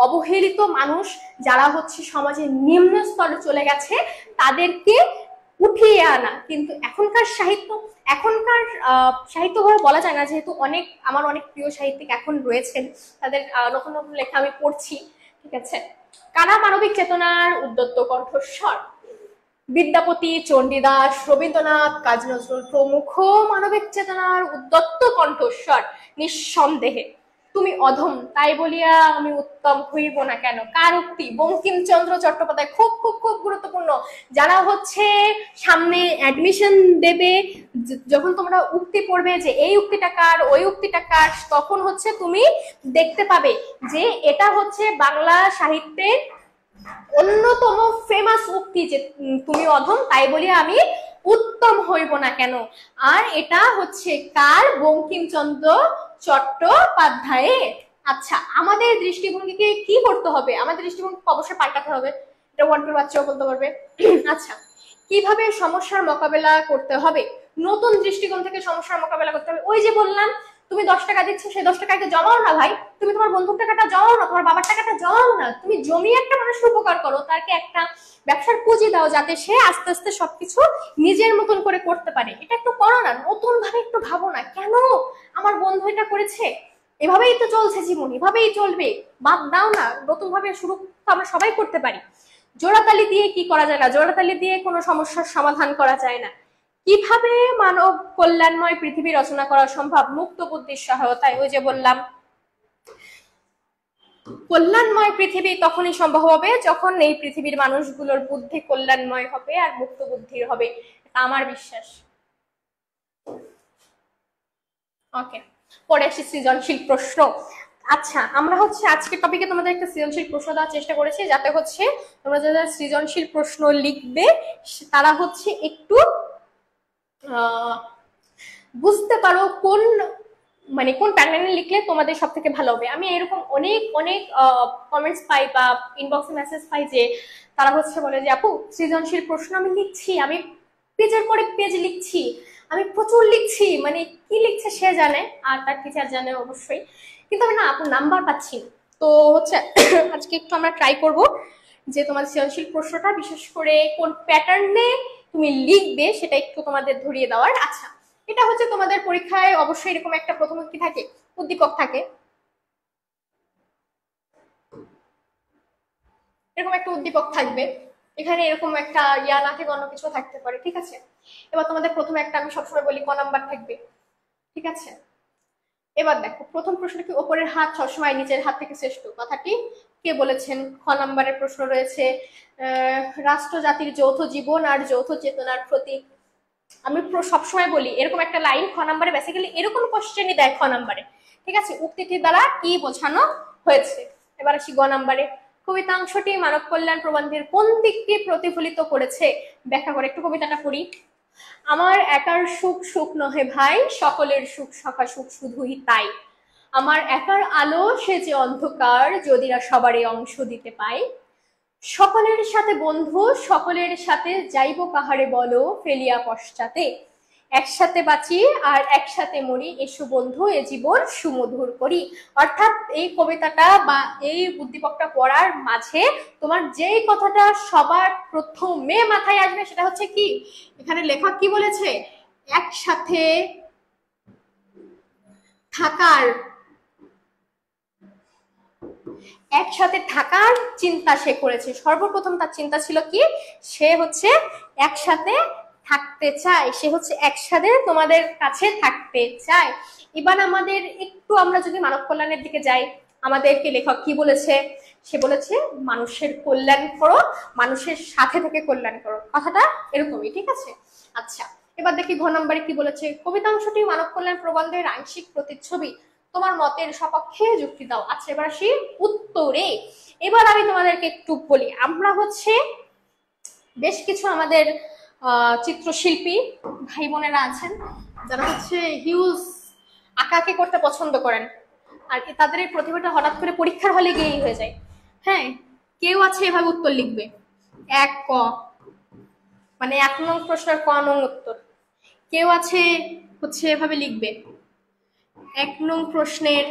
অবহেলিত মানুষ যারা হচ্ছে সমাজের নিম্ন স্তরে চলে গেছে তাদেরকে উঠিয়ে আনা। কিন্তু এখনকার সাহিত্য ভাবে বলা যায় না, যেহেতু আমার অনেক প্রিয় সাহিত্যিক এখন রয়েছেন, তাদের নতুন নতুন লেখা আমি পড়ছি, ঠিক আছে? কারা মানবিক চেতনার উদ্যত কণ্ঠস্বর? বিদ্যাপতি, চণ্ডীদাস, রবীন্দ্রনাথ, কাজী নজরুল প্রমুখ মানবিক চেতনার উদ্যত্ত কণ্ঠস্বর। নিঃসন্দেহে তুমি অধম তাই বলিয়া আমি উত্তম হইব না কেন? কার উক্তি? বঙ্কিমচন্দ্র চট্টোপাধ্যায়। খুব খুব খুব গুরুত্বপূর্ণ। যারা হচ্ছে সামনে অ্যাডমিশন দেবে, যখন তোমরা উক্তি পড়বে যে এই উক্তিটা কার, ওই উক্তিটা কার, তখন হচ্ছে তুমি দেখতে পাবে যে এটা হচ্ছে বাংলা সাহিত্যের অন্যতম ফেমাস উক্তি, যে তুমি অধম তাই বলি আমি উত্তম হইব না কেন। আর এটা হচ্ছে কার? বঙ্কিমচন্দ্র চট্টোপাধ্যায়ের। আচ্ছা, আমাদের দৃষ্টিভঙ্গিকে কি করতে হবে? আমাদের দৃষ্টিভঙ্গি অবশ্যই পাল্টাতে হবে, এটা 1-2 বাচ্চাও বলতে পারবে। আচ্ছা, কিভাবে সমস্যার মোকাবেলা করতে হবে? নতুন দৃষ্টিকোণ থেকে সমস্যার মোকাবেলা করতে হবে। ওই যে বললাম, তুমি 10 টাকা দিচ্ছ, সেই 10 টাকাকে জমাও না ভাই, তুমি তোমার বন্ধুর টাকাটা জমাও না, তোমার বাবার টাকাটা জমাও না, তুমি জমিয়ে একটা মানুষের উপকার করো, তাকে একটা ব্যবসার পুঁজি দাও যাতে সে আস্তে আস্তে সবকিছু নিজের মতন করে করতে পারে। এটা একটু করো না, নতুন ভাবে একটু ভাবো না, কেন আমার বন্ধু এটা করেছে, এভাবেই তো চলছে জীবন, এভাবেই চলবে, বাদ দাও না, নতুন ভাবে শুরু তো আমরা সবাই করতে পারি। জোড়াতালি দিয়ে কি করা যায় না? জোড়াতালি দিয়ে কোনো সমস্যার সমাধান করা যায় না। কিভাবে মানব কল্যাণময় পৃথিবী রচনা করা সম্ভব? মুক্ত বুদ্ধির সহায়তায়। ওই যে বললাম, কল্যাণময় পৃথিবী তখনই সম্ভব হবে যখন এই পৃথিবীর মানুষগুলোর বুদ্ধি কল্যাণময় হবে আর মুক্ত বুদ্ধির হবে, এটা আমার বিশ্বাস। ওকে, পরে আসি সৃজনশীল প্রশ্ন। আচ্ছা, আমরা হচ্ছে আজকের টপিকে তোমাদের একটা সৃজনশীল প্রশ্ন দেওয়ার চেষ্টা করেছি, যাতে হচ্ছে তোমরা যারা সৃজনশীল প্রশ্ন লিখবে তারা হচ্ছে একটু বুঝতে পারো কোন প্যাটার্নে লিখলে তোমাদের সব থেকে ভালো হবে। আমি এরকম অনেক অনেক কমেন্টস পাই বা ইনবক্সে মেসেজ পাই যে তারা হচ্ছে বলে যে আপু সৃজনশীল প্রশ্ন আমি লিখছি, আমি পেজের পরে পেজ লিখছি, আমি প্রচুর লিখছি, মানে কি লিখছে সে জানে আর তার টিচার জানে অবশ্যই, কিন্তু আমি না আপুর নাম্বার পাচ্ছি না। তো হচ্ছে আজকে একটু আমরা ট্রাই করব যে তোমার সৃজনশীল প্রশ্নটা বিশেষ করে কোন প্যাটার্নে তুমি লিখবে সেটা একটু তোমাদের ধরিয়ে দেওয়ার। আচ্ছা, এটা হচ্ছে তোমাদের পরীক্ষায় অবশ্যই এরকম একটা প্রথম কি থাকে, উদ্দীপক থাকে, এরকম একটা উদ্দীপক থাকবে, এখানে এরকম একটা ইয়া না থেকে অন্য কিছু থাকতে পারে, ঠিক আছে। এবার তোমাদের প্রথমে একটা আমি সবসময় বলি ক নাম্বার থাকবে, ঠিক আছে। এবার দেখো প্রথম প্রশ্ন কি ওপরের হাত সবসময় নিচের হাত থেকে শ্রেষ্ঠ, কথাটি কে বলেছেন? খ নম্বরের প্রশ্ন রয়েছে রাষ্ট্র জাতির যৌথ জীবন আর যৌথ চেতনার প্রতীক। আমি সবসময় বলি এরকম একটা লাইন খ নম্বরে বেসিক্যালি এরকম কোশ্চেনই দেয় খ নম্বরে, ঠিক আছে, উক্তিটি দ্বারা কি বোঝানো হয়েছে। এবার আসি গ নম্বরে, কবিতাংশটি মানব কল্যাণ প্রবন্ধের কোন দিকটি প্রতিফলিত করেছে, ব্যাখ্যা করে। একটু কবিতাটা পড়ি। আমার একার সুখ সুখ নহে ভাই, সকলের সুখ সখা সুখ শুধুই তাই। আমার একার আলো সে যে অন্ধকার, যদিরা সবারই অংশ দিতে পায়। সকলের সাথে বন্ধু, সকলের সাথে যাইব কাহারে বলো ফেলিয়া পশ্চাতে। একসাথে বাঁচি আর একসাথে মরি, এসো বন্ধু এ জীবন সুমধুর করি। অর্থাৎ এই কবিতাটা বা এই উদ্দীপকটা পড়ার মাঝে তোমার যেই কথাটা সবার প্রথমে মাথায় আসবে সেটা হচ্ছে কি, এখানে লেখক কি বলেছে, একসাথে থাকার, একসাথে থাকার চিন্তা সে করেছে। সর্বপ্রথম তার চিন্তা ছিল কি, সে হচ্ছে একসাথে থাকতে চায়, সে হচ্ছে একসাথে তোমাদের কাছে থাকতে চায়। এবার আমাদের একটু আমরা যদি মানব কল্যাণের দিকে যাই, আমাদেরকে লেখক কি বলেছে, সে বলেছে মানুষের কল্যাণ করো, মানুষের সাথে থেকে কল্যাণ করো, কথাটা এরকমই, ঠিক আছে। আচ্ছা এবার দেখি ঘ নম্বরে কি বলেছে, কবিতাংশটি মানব কল্যাণ প্রবন্ধের আংশিক প্রতিচ্ছবি, তোমার মতের সপক্ষে যুক্তি দাও। আচ্ছা এবার আসি উত্তরে। এবার আমি তোমাদেরকে একটু বলি, আমরা হচ্ছে বেশ কিছু আমাদের চিত্রশিল্পী ভাই বোনেরা আছেন যারা হচ্ছে হিউজ আঁকাআঁকি করতে পছন্দ করেন, আর তাদের এই প্রতিভাটা হঠাৎ করে পরীক্ষার হলে গিয়েই হয়ে যায়। হ্যাঁ, কেউ আছে এভাবে উত্তর লিখবে, এক ক মানে 1 নং প্রশ্নের ক নং উত্তর, কেউ আছে হচ্ছে এভাবে লিখবে 1 নং প্রশ্নের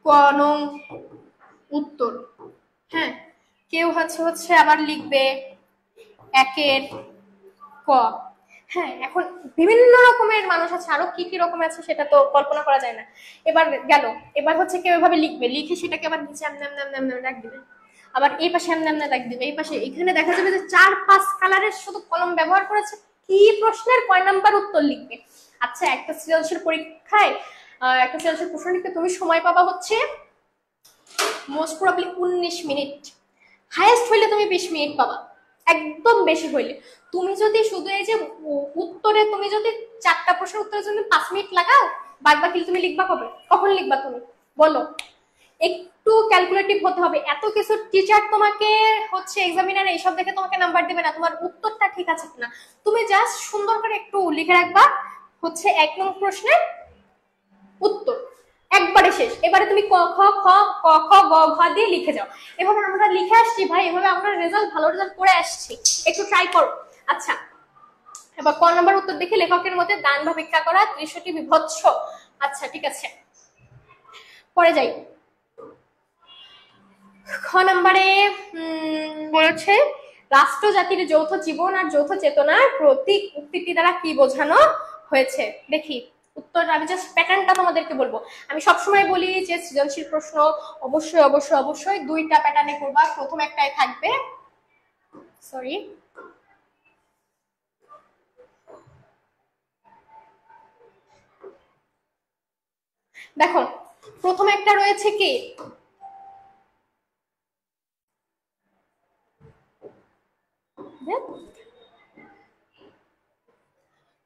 ক নং উত্তর। হ্যাঁ, কেউ হচ্ছে আবার লিখবে 1 ক। হ্যাঁ, এখন বিভিন্ন রকমের মানুষ আছে, আরো কি কি রকম আছে সেটা তো কল্পনা করা যায় না। এবার গেল, এবার হচ্ছে কেউ এভাবে লিখবে, লিখে সেটাকে আবার নিচে রাখ দিবে, আবার এই পাশে রাখ দিবে, এই পাশে। এখানে দেখা যাবে যে 4-5 কালারের শুধু কলম ব্যবহার করেছে, কি প্রশ্নের কয় নাম্বার উত্তর লিখবে। আচ্ছা একটা সৃজনশীল পরীক্ষায় একটা সৃজনশীল প্রশ্ন লিখতে তুমি সময় পাবা হচ্ছে মোস্ট প্রবাবলি 19 মিনিট, হাইয়েস্ট হইলে তুমি 20 মিনিট পাবা, একদম বেশি হইলে। তুমি যদি শুধু এই যে উত্তরে তুমি যদি 4টা প্রশ্নের উত্তরের জন্য 5 মিনিট লাগাও, বাদ বাকি তুমি লিখবা কবে, কখন লিখবা তুমি বলো। একটু ক্যালকুলেটিভ হতে হবে, এত কিছু টিচার তোমাকে হচ্ছে এক্সামিনার এইসব দেখে তোমাকে নাম্বার দেবে না, তোমার উত্তরটা ঠিক আছে কিনা তুমি জাস্ট সুন্দর করে একটু লিখে রাখবা হচ্ছে 1 নং প্রশ্নের উত্তর, একবারে শেষ। এবারে তুমি ক খ খ ক খ গ ঘ দিয়ে লিখে যাও। এভাবে আমরা লিখে আসছি ভাই, এভাবে আমরা রেজাল্ট ভালো রেজাল্ট করে আসছি, একটু ট্রাই করো। আচ্ছা এবার ক নাম্বার উত্তর দেখি, লেখকের মতে দান বা ভিক্ষা করা দৃশ্যটি বিভৎস। আচ্ছা ঠিক আছে, পরে যাই। খ নাম্বারে বলেছে রাষ্ট্র জাতির যৌথ জীবন আর যৌথ চেতনার প্রতীক, উক্তিটি দ্বারা কি বোঝানো হয়েছে। দেখি উত্তর, আমি জাস্ট প্যাটার্নটা তোমাদেরকে বলবো। আমি সবসময় বলি যে সৃজনশীল প্রশ্ন অবশ্যই অবশ্যই অবশ্যই 2টা প্যাটার্নে করবা, প্রথম একটাই থাকবে, সরি দেখো প্রথম একটা রয়েছে কি,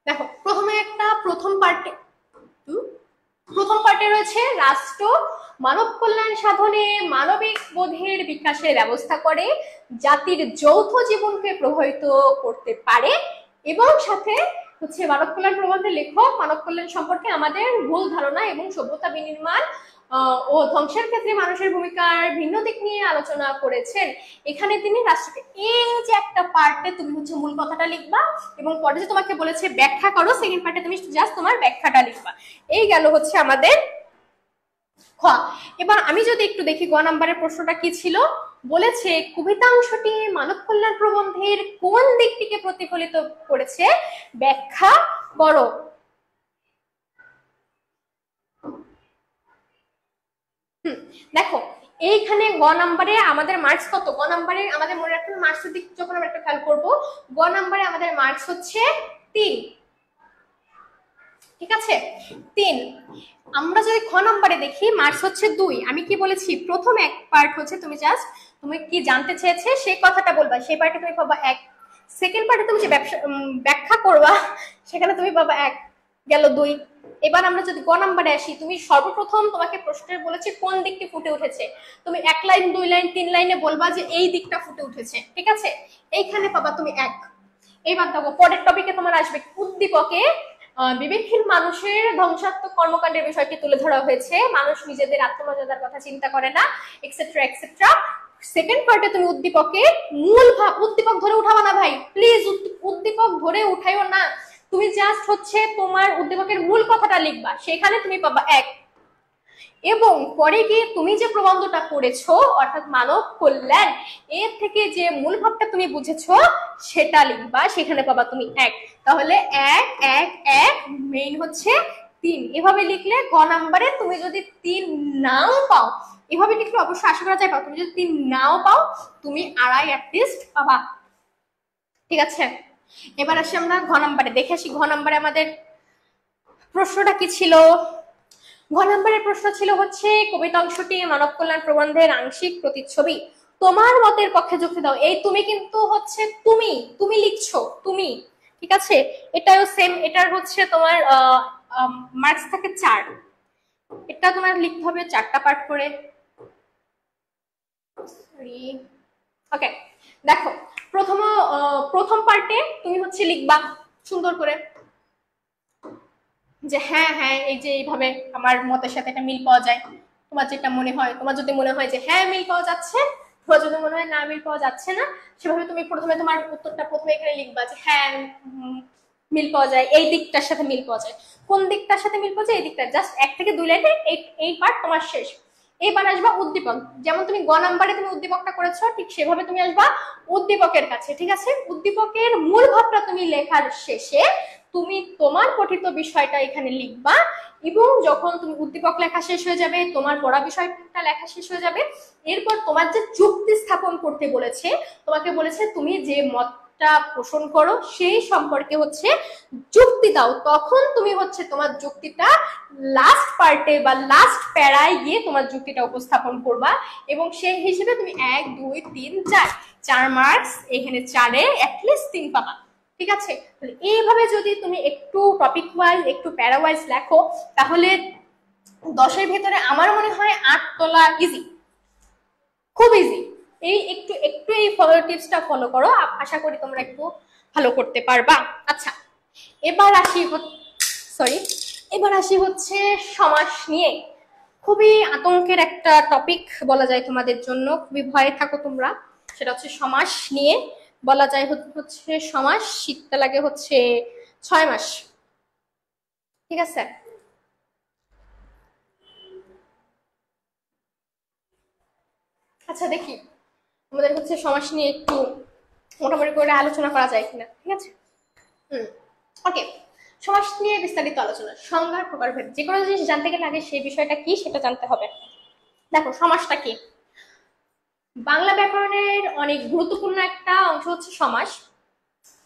দেখো প্রথমে একটা প্রথম পার্টে রয়েছে রাষ্ট্র মানব কল্যাণ সাধনে মানবিক বোধের বিকাশের ব্যবস্থা করে, জাতির যৌথ জীবনকে প্রভাবিত করতে পারে, এবং সাথে হচ্ছে মানব কল্যাণ প্রবন্ধের লেখক মানব কল্যাণ সম্পর্কে আমাদের ভুল ধারণা এবং সভ্যতা বিনির্মাণ ও ধ্বংসের ক্ষেত্রে মানুষের ভূমিকার ভিন্ন দিক নিয়ে আলোচনা করেছেন। এখানে তিনি রাষ্ট্রকে, এই যে একটা পার্টে তুমি হচ্ছে মূল কথাটা লিখবা এবং পরে যে তোমাকে বলেছে ব্যাখ্যা করো, সেকেন্ড পার্টে তুমি জাস্ট তোমার ব্যাখ্যাটা লিখবা। এই গেল হচ্ছে আমাদের খ। এবার আমি যদি একটু দেখি গ নাম্বারের প্রশ্নটা কি ছিল, বলেছে কবিতাংশটি মানব কল্যাণ প্রবন্ধের কোন দিকটিকে প্রতিফলিত করেছে ব্যাখ্যা করো। দেখো এইখানে গ নাম্বারে আমাদের মার্কস কত? গ নাম্বারে আমাদের মনে রাখতে হবে, মার্কসের দিক যখন আমরা একটা খেয়াল করবো, গ নাম্বারে আমাদের মার্কস হচ্ছে 3, ঠিক আছে 3। আমরা যদি খ নাম্বারে দেখি মার্কস হচ্ছে 2। আমি কি বলেছি, প্রথম এক পার্ট হচ্ছে তুমি জাস্ট তুমি কি জানতে চেয়েছে সেই কথাটা বলবা, সেই পার্টে তুমি পাবা 1। সেকেন্ড পার্টে তুমি যে ব্যাখ্যা করবা সেখানে তুমি পাবা 1, গেল 2। এবার আমরা যদি গ নাম্বারে আসি, তুমি সর্বপ্রথম তোমাকে প্রশ্নে বলেছে কোন দিকটি ফুটে উঠেছে, তুমি 1 লাইন 2 লাইন 3 লাইনে বলবা যে এই দিকটা ফুটে উঠেছে, ঠিক আছে, এইখানে পাবা তুমি 1। এইবার দেখো পরের টপিকে তোমার আসবে উদ্দীপকে বিবেকহীন মানুষের ধ্বংসাত্মক কর্মকাণ্ডের বিষয়টি তুলে ধরা হয়েছে, মানুষ নিজেদের আত্মমর্যাদার কথা চিন্তা করে না, এক্সেট্রা এক্সেট্রা। সেকেন্ড পার্টে তুমি উদ্দীপকে মূল ভাব, উদ্দীপক ধরে উঠাবা না ভাই প্লিজ, উদ্দীপক ধরে উঠাইও না, তুমি জাস্ট হচ্ছে তোমার উদ্দীপকের মূল কথাটা লিখবা, সেখানে তুমি পাবা 1। এবং পরে গিয়ে তুমি যে প্রবন্ধটা পড়েছো অর্থাৎ মানব কল্যাণ, এর থেকে যে মূল ভাবটা তুমি বুঝেছো সেটা লিখবা, সেখানে পাবা তুমি 1। তাহলে 1 1 1 মেইন হচ্ছে 3। এভাবে লিখলে গ নাম্বারে তুমি যদি 3 নাও পাও, এভাবে লিখলে অবশ্যই আশা করা যায় পাও, তুমি যদি 3 নাও পাও তুমি 2.5 অ্যাটলিস্ট পাবা, ঠিক আছে। এবার আসি আমরা ঘ নাম্বারে, দেখে আসি ঘ নাম্বারে আমাদের প্রশ্নটা কি ছিল। ঘ নম্বরের প্রশ্ন ছিল হচ্ছে কবিতা অংশটি মানব কল্যাণ প্রবন্ধের আংশিক প্রতিচ্ছবি, তোমার মতের পক্ষে যুক্তি দাও। এই তুমি কিন্তু হচ্ছে তুমি তুমি লিখছো তুমি, ঠিক আছে, এটাও সেম, এটার হচ্ছে তোমার মার্কস থাকে 4, এটা তোমার লিখতে হবে 4টা পার্ট করে। ওকে দেখো, প্রথম পার্টে তুমি হচ্ছে লিখবা সুন্দর করে যে হ্যাঁ হ্যাঁ এই যে এইভাবে আমার মতের সাথে একটা মিল পাওয়া যায়, তোমার যেটা মনে হয়, তোমার যদি মনে হয় যে হ্যাঁ মিল পাওয়া যাচ্ছে, তোমার যদি মনে হয় না মিল পাওয়া যাচ্ছে না, সেভাবে তুমি প্রথমে তোমার উত্তরটা প্রথমে এখানে লিখবা যে হ্যাঁ মিল পাওয়া যায়, এই দিকটার সাথে মিল পাওয়া যায়। কোন দিকটার সাথে মিল পাওয়া যায়? এই দিকটা। জাস্ট 1 থেকে 2 লাইনে এই পার্ট তোমার শেষ। এবার আসবা উদ্দীপক, যেমন তুমি গ নাম্বারে তুমি উদ্দীপকটা করেছো ঠিক সেভাবে তুমি আসবা উদ্দীপকের কাছে, ঠিক আছে। উদ্দীপকের মূল ভাবটা তুমি লেখার শেষে তুমি তোমার পঠিত বিষয়টা এখানে লিখবা, এবং যখন তুমি উদ্দীপক লেখা শেষ হয়ে যাবে, তোমার পড়া বিষয়টা লেখা শেষ হয়ে যাবে, এরপর তোমার যে যুক্তি স্থাপন করতে বলেছে, তোমাকে বলেছে তুমি যে মতটা পোষণ করো সেই সম্পর্কে হচ্ছে যুক্তি দাও, তখন তুমি হচ্ছে তোমার যুক্তিটা লাস্ট পার্টে বা লাস্ট প্যারায় গিয়ে তোমার যুক্তিটা উপস্থাপন করবা, এবং সেই হিসেবে তুমি 1 2 3 4 মার্কস এখানে 4-এ অ্যাটলিস্ট 3 পাবা, ঠিক আছে। এইভাবে যদি তুমি একটু টপিক ওয়াইজ একটু প্যারা ওয়াইজ লেখো, তাহলে 10-এর ভেতরে আমার মনে হয় 8 তোলা ইজি, খুব ইজি। এই একটু একটু এই টিপসটা ফলো করো, আশা করি তোমরা একটু ভালো করতে পারবা। আচ্ছা এবার আসি হচ্ছে সমাস নিয়ে। খুবই আতঙ্কের একটা টপিক বলা যায় তোমাদের জন্য, খুবই ভয়ে থাকো তোমরা, সেটা হচ্ছে সমাস নিয়ে। বলা যায় হচ্ছে সমাস শিখতে লাগে হচ্ছে 6 মাস, ঠিক আছে। আচ্ছা দেখি আমাদের হচ্ছে সমাস নিয়ে একটু মোটামুটি করে আলোচনা করা যায় কিনা, ঠিক আছে। ওকে, সমাস নিয়ে বিস্তারিত আলোচনা। সংজ্ঞার প্রকারভেদ, যে কোনো জিনিস জানতে গেলে আগে সেই বিষয়টা কি সেটা জানতে হবে। দেখো সমাসটা কি, বাংলা ব্যাকরণের অনেক গুরুত্বপূর্ণ একটা অংশ হচ্ছে সমাস।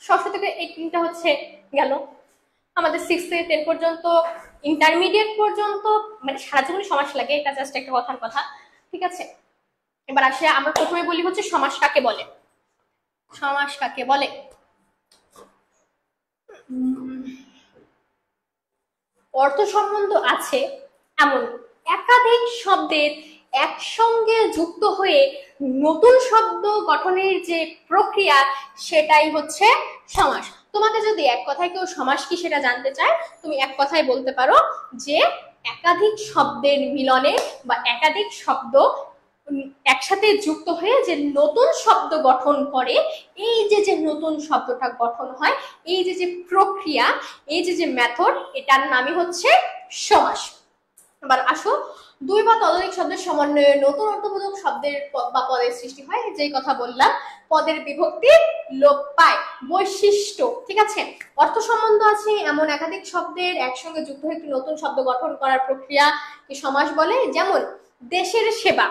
ষষ্ঠ থেকে এই 3টা হচ্ছে গেল, আমাদের 6 থেকে 10 পর্যন্ত, ইন্টারমিডিয়েট পর্যন্ত মানে সারা জীবনে সমাস লাগে, এটা জাস্ট একটা কথার কথা, ঠিক আছে। এবার আসে আমরা প্রথমে বলি হচ্ছে সমাস কাকে বলে। সমাস কাকে বলে, অর্থ সম্বন্ধ আছে এমন একাধিক শব্দের একসঙ্গে যুক্ত হয়ে নতুন শব্দ গঠনের যে প্রক্রিয়া সেটাই হচ্ছে সমাস। তোমাকে যদি এক কথায় কেউ সমাস কি সেটা জানতে চায়, তুমি এক কথায় বলতে পারো যে একাধিক শব্দের মিলনে বা একাধিক শব্দ একসাথে যুক্ত হয়ে যে নতুন শব্দ গঠন করে, এই যে নতুন শব্দটা গঠন হয়, এই যে প্রক্রিয়া, এই যে মেথড, এটার নামই হচ্ছে সমাস। এবার আসো, 2 বা ততোধিক শব্দের সমন্বয়ে নতুন অর্থবোধক শব্দের বা পদের সৃষ্টি হয়, যেই কথা বললাম, পদের বিভক্তি লোপ পায়। বৈশিষ্ট্য, ঠিক আছে, অর্থ সম্বন্ধ আছে এমন একাধিক শব্দের একসঙ্গে যুক্ত হয়ে একটি নতুন শব্দ গঠন করার প্রক্রিয়া কি সমাস বলে। যেমন দেশের সেবা,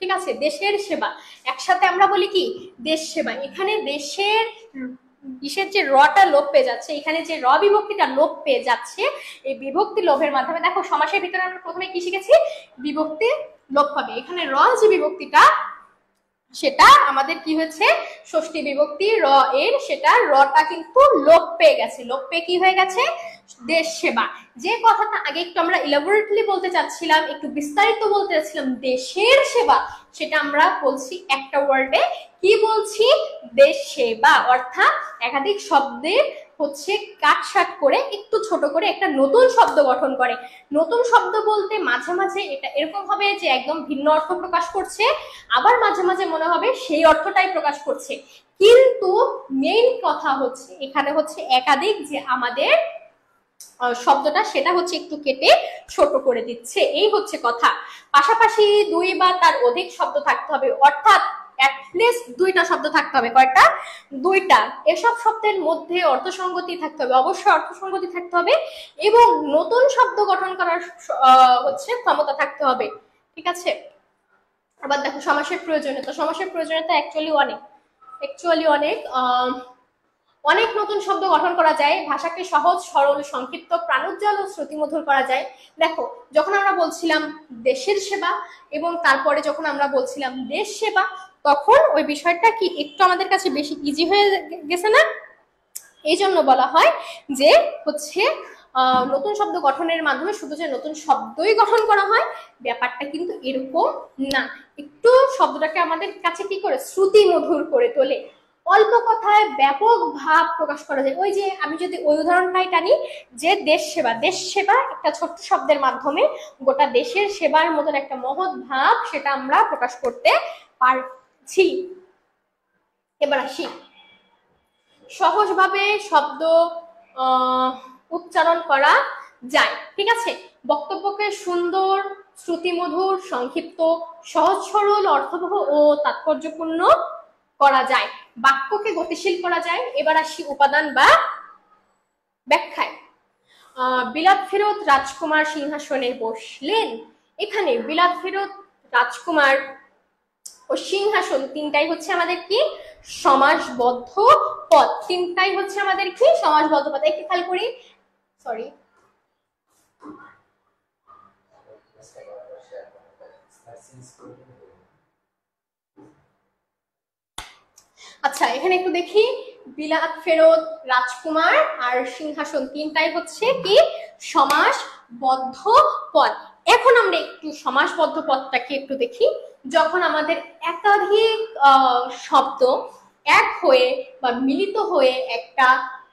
ঠিক আছে, দেশের সেবা, একসাথে আমরা বলি কি দেশ সেবা। এখানে দেশের কিসের যে রটা লোপ পেয়ে যাচ্ছে, এখানে যে র বিভক্তিটা লোপ পেয়ে যাচ্ছে, এই বিভক্তি লোভের মাধ্যমে দেখো সমাসের ভিতরে আমরা প্রথমে কি শিখেছি, বিভক্তি লোপ পাবে। এখানে র যে বিভক্তিটা সেটা আমাদের কি হয়েছে, ষষ্ঠী বিভক্তি র এর, সেটা রটা কিন্তু লোপ পেয়ে গেছে, লোপ পেয়ে কি হয়ে গেছে, দেশ সেবা। যে কথাটা আগে একটু আমরা ইলাবোরেটলি বলতে চাচ্ছিলাম, একটু বিস্তারিত বলতে চাচ্ছিলাম দেশের সেবা, সেটা আমরা বলছি একটা ওয়ার্ডে, কি বলছি, দেশ সেবা। অর্থাৎ একাধিক শব্দের হচ্ছে কাটসাট করে একটু ছোট করে একটা নতুন শব্দ গঠন করে। নতুন শব্দ বলতে মাঝে মাঝে এটা এরকম হবে যে একদম ভিন্ন অর্থ প্রকাশ করছে, আবার মাঝে মাঝে মনে হবে সেই অর্থটাই প্রকাশ করছে, কিন্তু মেইন কথা হচ্ছে এখানে হচ্ছে একাধিক যে আমাদের শব্দটা সেটা হচ্ছে একটু কেটে ছোট করে দিচ্ছে, এই হচ্ছে কথা। পাশাপাশি দুই বা তার অধিক শব্দ থাকতে হবে, অর্থাৎ অ্যাটলিস্ট দুইটা শব্দ থাকতে হবে। কয়টা, দুইটা। এসব শব্দের মধ্যে অর্থসঙ্গতি থাকতে হবে, অবশ্যই অর্থসঙ্গতি থাকতে হবে, এবং নতুন শব্দ গঠন করার হচ্ছে ক্ষমতা থাকতে হবে। ঠিক আছে, আবার দেখো সমাসের প্রয়োজনীয়তা, সমাসের প্রয়োজনীয়তা অ্যাকচুয়ালি অনেক নতুন শব্দ গঠন করা যায়, ভাষাকে সহজ সরল সংক্ষিপ্ত প্রাণোজ্জ্বল ও শ্রুতিমধুর করা যায়। দেখো যখন আমরা বলছিলাম দেশের সেবা এবং তারপরে যখন আমরা বলছিলাম দেশ সেবা, তখন ওই বিষয়টা কি একটু আমাদের কাছে বেশি ইজি হয়ে গেছে না? এই জন্য বলা হয় যে হচ্ছে নতুন শব্দ গঠনের মাধ্যমে শুধু যে নতুন শব্দই গঠন করা হয়, ব্যাপারটা কিন্তু এরকম না, একটু শব্দটাকে আমাদের কাছে কি করে শ্রুতি মধুর করে তোলে, অল্প কথায় ব্যাপক ভাব প্রকাশ করা যায়। ওই যে আমি যদি ওই উদাহরণটাই টানি যে দেশ সেবা, দেশ সেবা একটা ছোট্ট শব্দের মাধ্যমে গোটা দেশের সেবার মতন একটা মহৎ ভাব সেটা আমরা প্রকাশ করতে পারছি। এবার আসি, সহজভাবে শব্দ উচ্চারণ করা যায়। ঠিক আছে, বক্তব্যকে সুন্দর, শ্রুতিমধুর, সংক্ষিপ্ত, সহজ সরল, অর্থবহ ও তাৎপর্যপূর্ণ করা যায়, বাক্যকে গতিশীল করা যায়। এবার আসি উপাদান বা ব্যাখ্যায়। বিলাত ফেরত রাজকুমার সিংহাসনে বসলেন, এখানে বিলাত ফেরত রাজকুমার ও সিংহাসন তিনটাই হচ্ছে আমাদের কি সমাসবদ্ধ পদ, তিনটাই হচ্ছে আমাদের কি সমাসবদ্ধ পদ। একটু খেয়াল করি, সরি, আচ্ছা এখানে একটু দেখি, বিলাত ফেরত রাজকুমার আর সিংহাসন তিনটাই হচ্ছে কি সমাসবদ্ধ পদ। এখন আমরা একটু সমাসবদ্ধ পদটাকে একটু দেখি। যখন আমাদের একাধিক শব্দ এক হয়ে বা মিলিত হয়ে একটা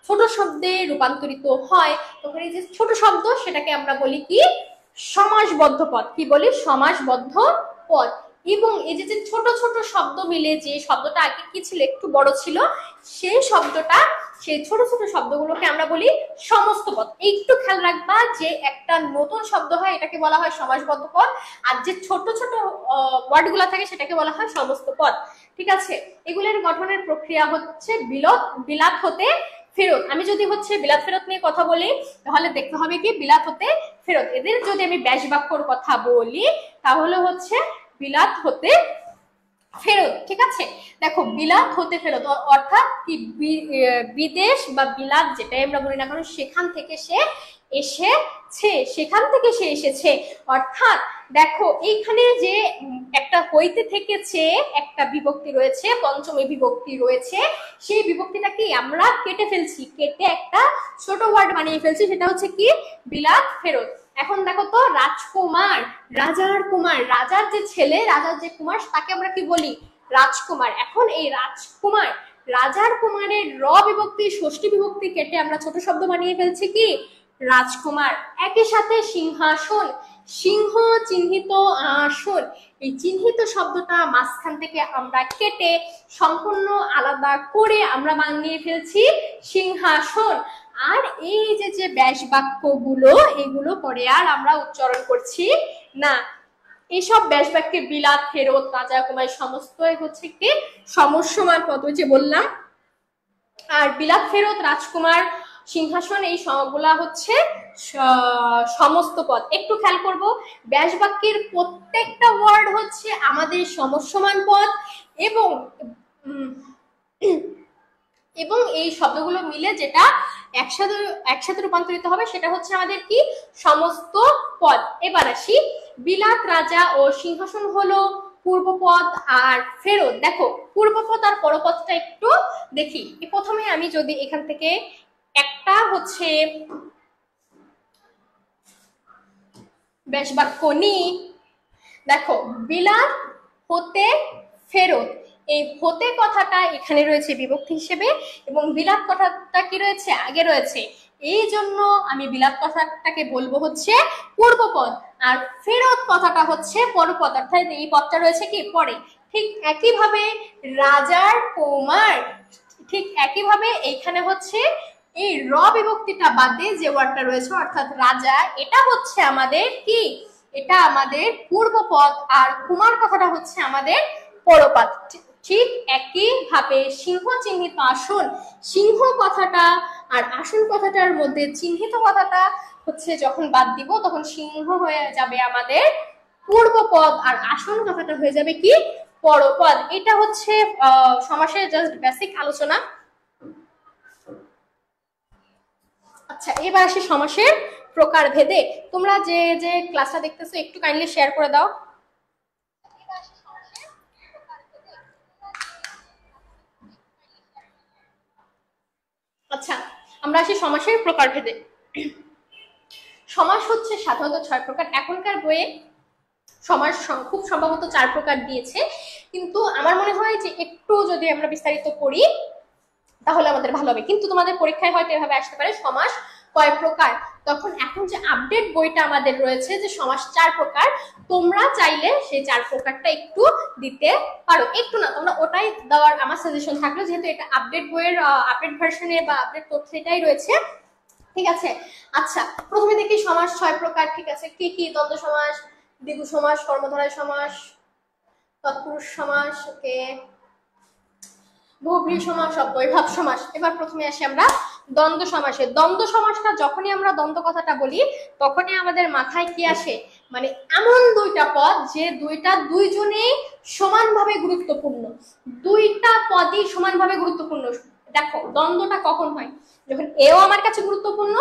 ছোট শব্দে রূপান্তরিত হয়, তখন এই যে ছোট শব্দ সেটাকে আমরা বলি কি সমাসবদ্ধ পদ। কি বলি, সমাসবদ্ধ পদ। এবং এই যে ছোট ছোট শব্দ মিলে যে শব্দটা আগে কি ছিল, একটু বড় ছিল, সেই শব্দটা, সেই ছোট ছোট শব্দগুলোকে আমরা বলি সমস্ত পদ। একটু খেয়াল রাখবা যে একটা নতুন শব্দ হয় এটাকে বলা হয় সমাসবদ্ধ পদ, আর যে ছোট ছোট ওয়ার্ড গুলা থাকে সেটাকে বলা হয় সমস্ত পদ। ঠিক আছে, এগুলোর গঠনের প্রক্রিয়া হচ্ছে বিলাত হতে ফেরত। আমি যদি হচ্ছে বিলাত ফেরত নিয়ে কথা বলি তাহলে দেখতে হবে কি বিলাত হতে ফেরত। এদের যদি আমি ব্যাস বাক্যর কথা বলি তাহলে হচ্ছে বিলাত হতে ফেরত। ঠিক আছে, দেখো বিলাত হতে ফেরত অর্থাৎ কি বিদেশ বা বিলাত যেটাই আমরা বলি না কারণ সেখান থেকে সে এসেছে, সেখান থেকে সে এসেছে। অর্থাৎ দেখো এইখানে যে একটা হইতে থেকেছে একটা বিভক্তি রয়েছে, পঞ্চমী বিভক্তি রয়েছে, সেই বিভক্তিটাকে আমরা কেটে ফেলছি, কেটে একটা ছোট ওয়ার্ড বানিয়ে ফেলছি, সেটা হচ্ছে কি বিলাত ফেরত। এখন দেখো তো রাজকুমার, রাজার কুমার, রাজার যে ছেলে, রাজার যে কুমার তাকে আমরা কি বলি রাজকুমার। এখন এই রাজকুমার, রাজার কুমারের র বিভক্তি ষষ্ঠী বিভক্তি কেটে আমরা ছোট শব্দ বানিয়ে ফেলছি কি রাজকুমার। একই সাথে সিংহাসন, সিংহ চিহ্নিত আসন, এই চিহ্নিত শব্দটা মাঝখান থেকে আমরা কেটে সম্পূর্ণ আলাদা করে আমরা বানিয়ে ফেলছি সিংহাসন। আর এই যে ব্যাস বাক্যগুলো এগুলো পরে আর আমরা উচ্চারণ করছি না, এইসব ব্যাস বাক্যে বিলাত ফেরত রাজা কুমার সমস্তই হচ্ছে কি সমস্যমান পদ যে বললাম। আর বিলাত ফেরত রাজকুমার সিংহাসন, এই সবগুলা হচ্ছে সমস্ত পদ। একটু খেয়াল করব, ব্যাস বাক্যের প্রত্যেকটা ওয়ার্ড হচ্ছে আমাদের সমসমান পদ, এবং এবং এই শব্দগুলো মিলে যেটা একসাথে একসাথে রূপান্তরিত হবে সেটা হচ্ছে আমাদের কি সমস্ত পদ। এবার আসি, বিলাত, রাজা ও সিংহাসন হলো পূর্বপদ আর ফেরত। দেখো পূর্বপদ আর পরপদটা একটু দেখি। প্রথমে আমি যদি এখান থেকে একটা হচ্ছে ব্যাস বাক্য নিই, দেখো বিলাত হতে ফেরত, এই হতে কথাটা এখানে রয়েছে বিভক্তি হিসেবে, এবং বিলাত কথাটা কি রয়েছে আগে রয়েছে, এই জন্য আমি বিলাত কথাটাকে বলবো হচ্ছে পূর্বপদ, আর ফেরত কথাটা হচ্ছে পরপদ, অর্থাৎ এই পদটা রয়েছে কি পরে। ঠিক একইভাবে রাজার কুমার, ঠিক একইভাবে এইখানে হচ্ছে এই র বিভক্তিটা বাদে যে ওয়ার্ডটা রয়েছে অর্থাৎ রাজা, এটা হচ্ছে আমাদের কি, এটা আমাদের পূর্বপদ, আর কুমার কথাটা হচ্ছে আমাদের পরপদ। ঠিক একইভাবে সিংহ চিহ্নিত আসন, সিংহ কথাটা আর আসন কথাটার মধ্যে চিহ্নিত কথাটা হচ্ছে যখন বাদ দিব তখন সিংহ হয়ে যাবে আমাদের পূর্বপদ, আর আসন কথাটা হয়ে যাবে কি পরপদ। এটা হচ্ছে সমাসের জাস্ট বেসিক আলোচনা। আচ্ছা, এবার আসি সমাসের প্রকার ভেদে। তোমরা যে যে ক্লাসটা দেখতেছো একটু কাইন্ডলি শেয়ার করে দাও। আচ্ছা, আমরা আসি সমাসের প্রকার ভেদে। সমাস হচ্ছে সাধারণত 6 প্রকার, এখনকার বইয়ে সমাস খুব সম্ভবত 4 প্রকার দিয়েছে, কিন্তু আমার মনে হয় যে একটু যদি আমরা বিস্তারিত পড়ি তাহলে আমাদের ভালো হবে। কিন্তু তোমাদের পরীক্ষায় হয়তো এভাবে আসতে পারে সমাস কয় প্রকার, তখন এখন যে আপডেট বইটা আমাদের রয়েছে যে সমাস 4 প্রকার, তোমরা চাইলে সেই 4 প্রকারটা একটু দিতে পারো। একটু না, তোমরা ওটাই দেওয়ার আমার সাজেশন থাকলো, যেহেতু এটা আপডেট বইয়ের আপডেট ভার্সনে বা আপডেট তথ্যে এটাই রয়েছে, ঠিক আছে। আচ্ছা, প্রথমে দেখি সমাস 6 প্রকার, ঠিক আছে। কি কি? দ্বন্দ্ব সমাস, দ্বিগু সমাস, কর্মধারয় সমাস, তৎপুরুষ সমাস, ওকে, বহুব্রীহি সমাস, অব্যয়ভাব সমাস। এবার প্রথমে আসি আমরা দ্বন্দ্ব সমাসে। দ্বন্দ্ব সমাসটা যখনই আমরা দ্বন্দ্ব কথাটা বলি তখনই আমাদের মাথায় কি আসে, মানে এমন দুইটা পদ যে দুইটা দুইজনেই সমানভাবে গুরুত্বপূর্ণ, দুইটা পদই সমানভাবে গুরুত্বপূর্ণ। দেখো দ্বন্দ্বটা কখন হয়, যখন এও আমার কাছে গুরুত্বপূর্ণ,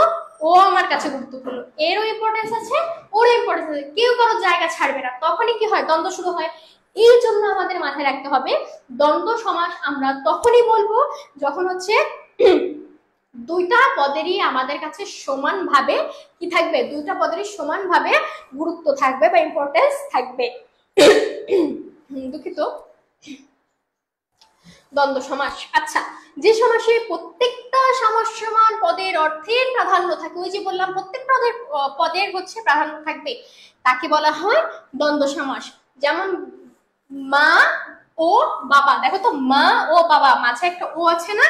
ও আমার কাছে গুরুত্বপূর্ণ, এরও ইম্পর্টেন্স আছে, ওরও ইম্পর্টেন্স আছে, কেউ কারো জায়গা ছাড়বে না, তখনই কি হয় দ্বন্দ্ব শুরু হয়। এই জন্য আমাদের মাথায় রাখতে হবে দ্বন্দ্ব সমাস আমরা তখনই বলবো যখন হচ্ছে দুইটা পদেরই আমাদের কাছে সমানভাবে কি থাকবে, দুইটা পদেরই সমানভাবে গুরুত্ব থাকবে বা ইম্পর্টেন্স থাকবে। দুঃখিত, দ্বন্দ্ব সমাস। আচ্ছা, যে সমাসে প্রত্যেকটা সমান পদের অর্থের প্রাধান্য থাকে, ওই যে বললাম প্রত্যেকটা পদের হচ্ছে প্রাধান্য থাকবে, তাকে বলা হয় দ্বন্দ্ব সমাস। যেমন মা ও বাবা, দেখো তো মা ও বাবা, মাঝে একটা ও আছে না,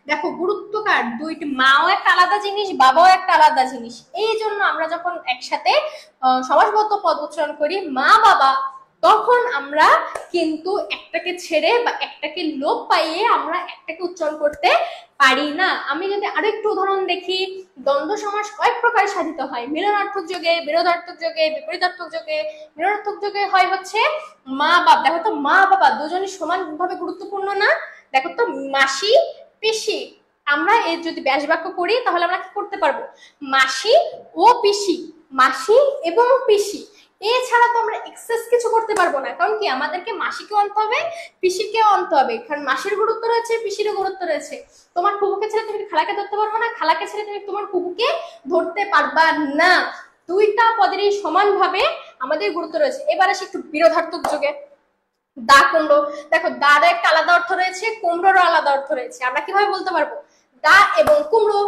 দেখো গুরুত্বকার, দুইটি মাও একটা আলাদা জিনিস, বাবাও একটা আলাদা জিনিস। এই জন্য আমরা যখন একসাথে সমাসবদ্ধ পদ উচ্চারণ করি মা বাবা, তখন আমরা কিন্তু একটাকে ছেড়ে বা একটাকে লোপ পাইয়ে আমরা একটাকে উচ্চারণ করতে পারি না। আমি যদি আরো একটু উদাহরণ দেখি, দ্বন্দ্ব সমাস কয়েক প্রকার সাধিত হয়, মিলনার্থক যোগে, বিরোধার্থক যোগে, বিপরীতার্থক যোগে। মিলনার্থক যোগে হয় হচ্ছে মা বাবা, দেখো তো মা বাবা দুজনই সমানভাবে গুরুত্বপূর্ণ না, দেখো তো মাসি পিসি, আমরা এর যদি ব্যাস বাক্য করি তাহলে আমরা কি করতে পারবো, মাসি ও পিসি, মাসি এবং পিসি, এছাড়া তো আমরা এক্সেস কিছু করতে পারবো না, কারণ কি আমাদেরকে মাসিকেও আনতে হবে, পিসিকেও আনতে হবে, কারণ মাসির গুরুত্ব রয়েছে, পিসিরও গুরুত্ব রয়েছে। তোমার ফুফুকে ছেড়ে তুমি খালাকে ধরতে পারবো না, খালাকে ছেড়ে তুমি তোমার ফুফুকে ধরতে পারবা না, দুইটা পদেরই সমানভাবে আমাদের গুরুত্ব রয়েছে। এবার আসি একটু বিরোধার্থক যোগে। দা কুমড়ো, দেখো দার একটা আলাদা অর্থ রয়েছে, কুমড়োরও আলাদা অর্থ রয়েছে, আমরা কিভাবে বলতে পারবো দা এবং কুমড়ো,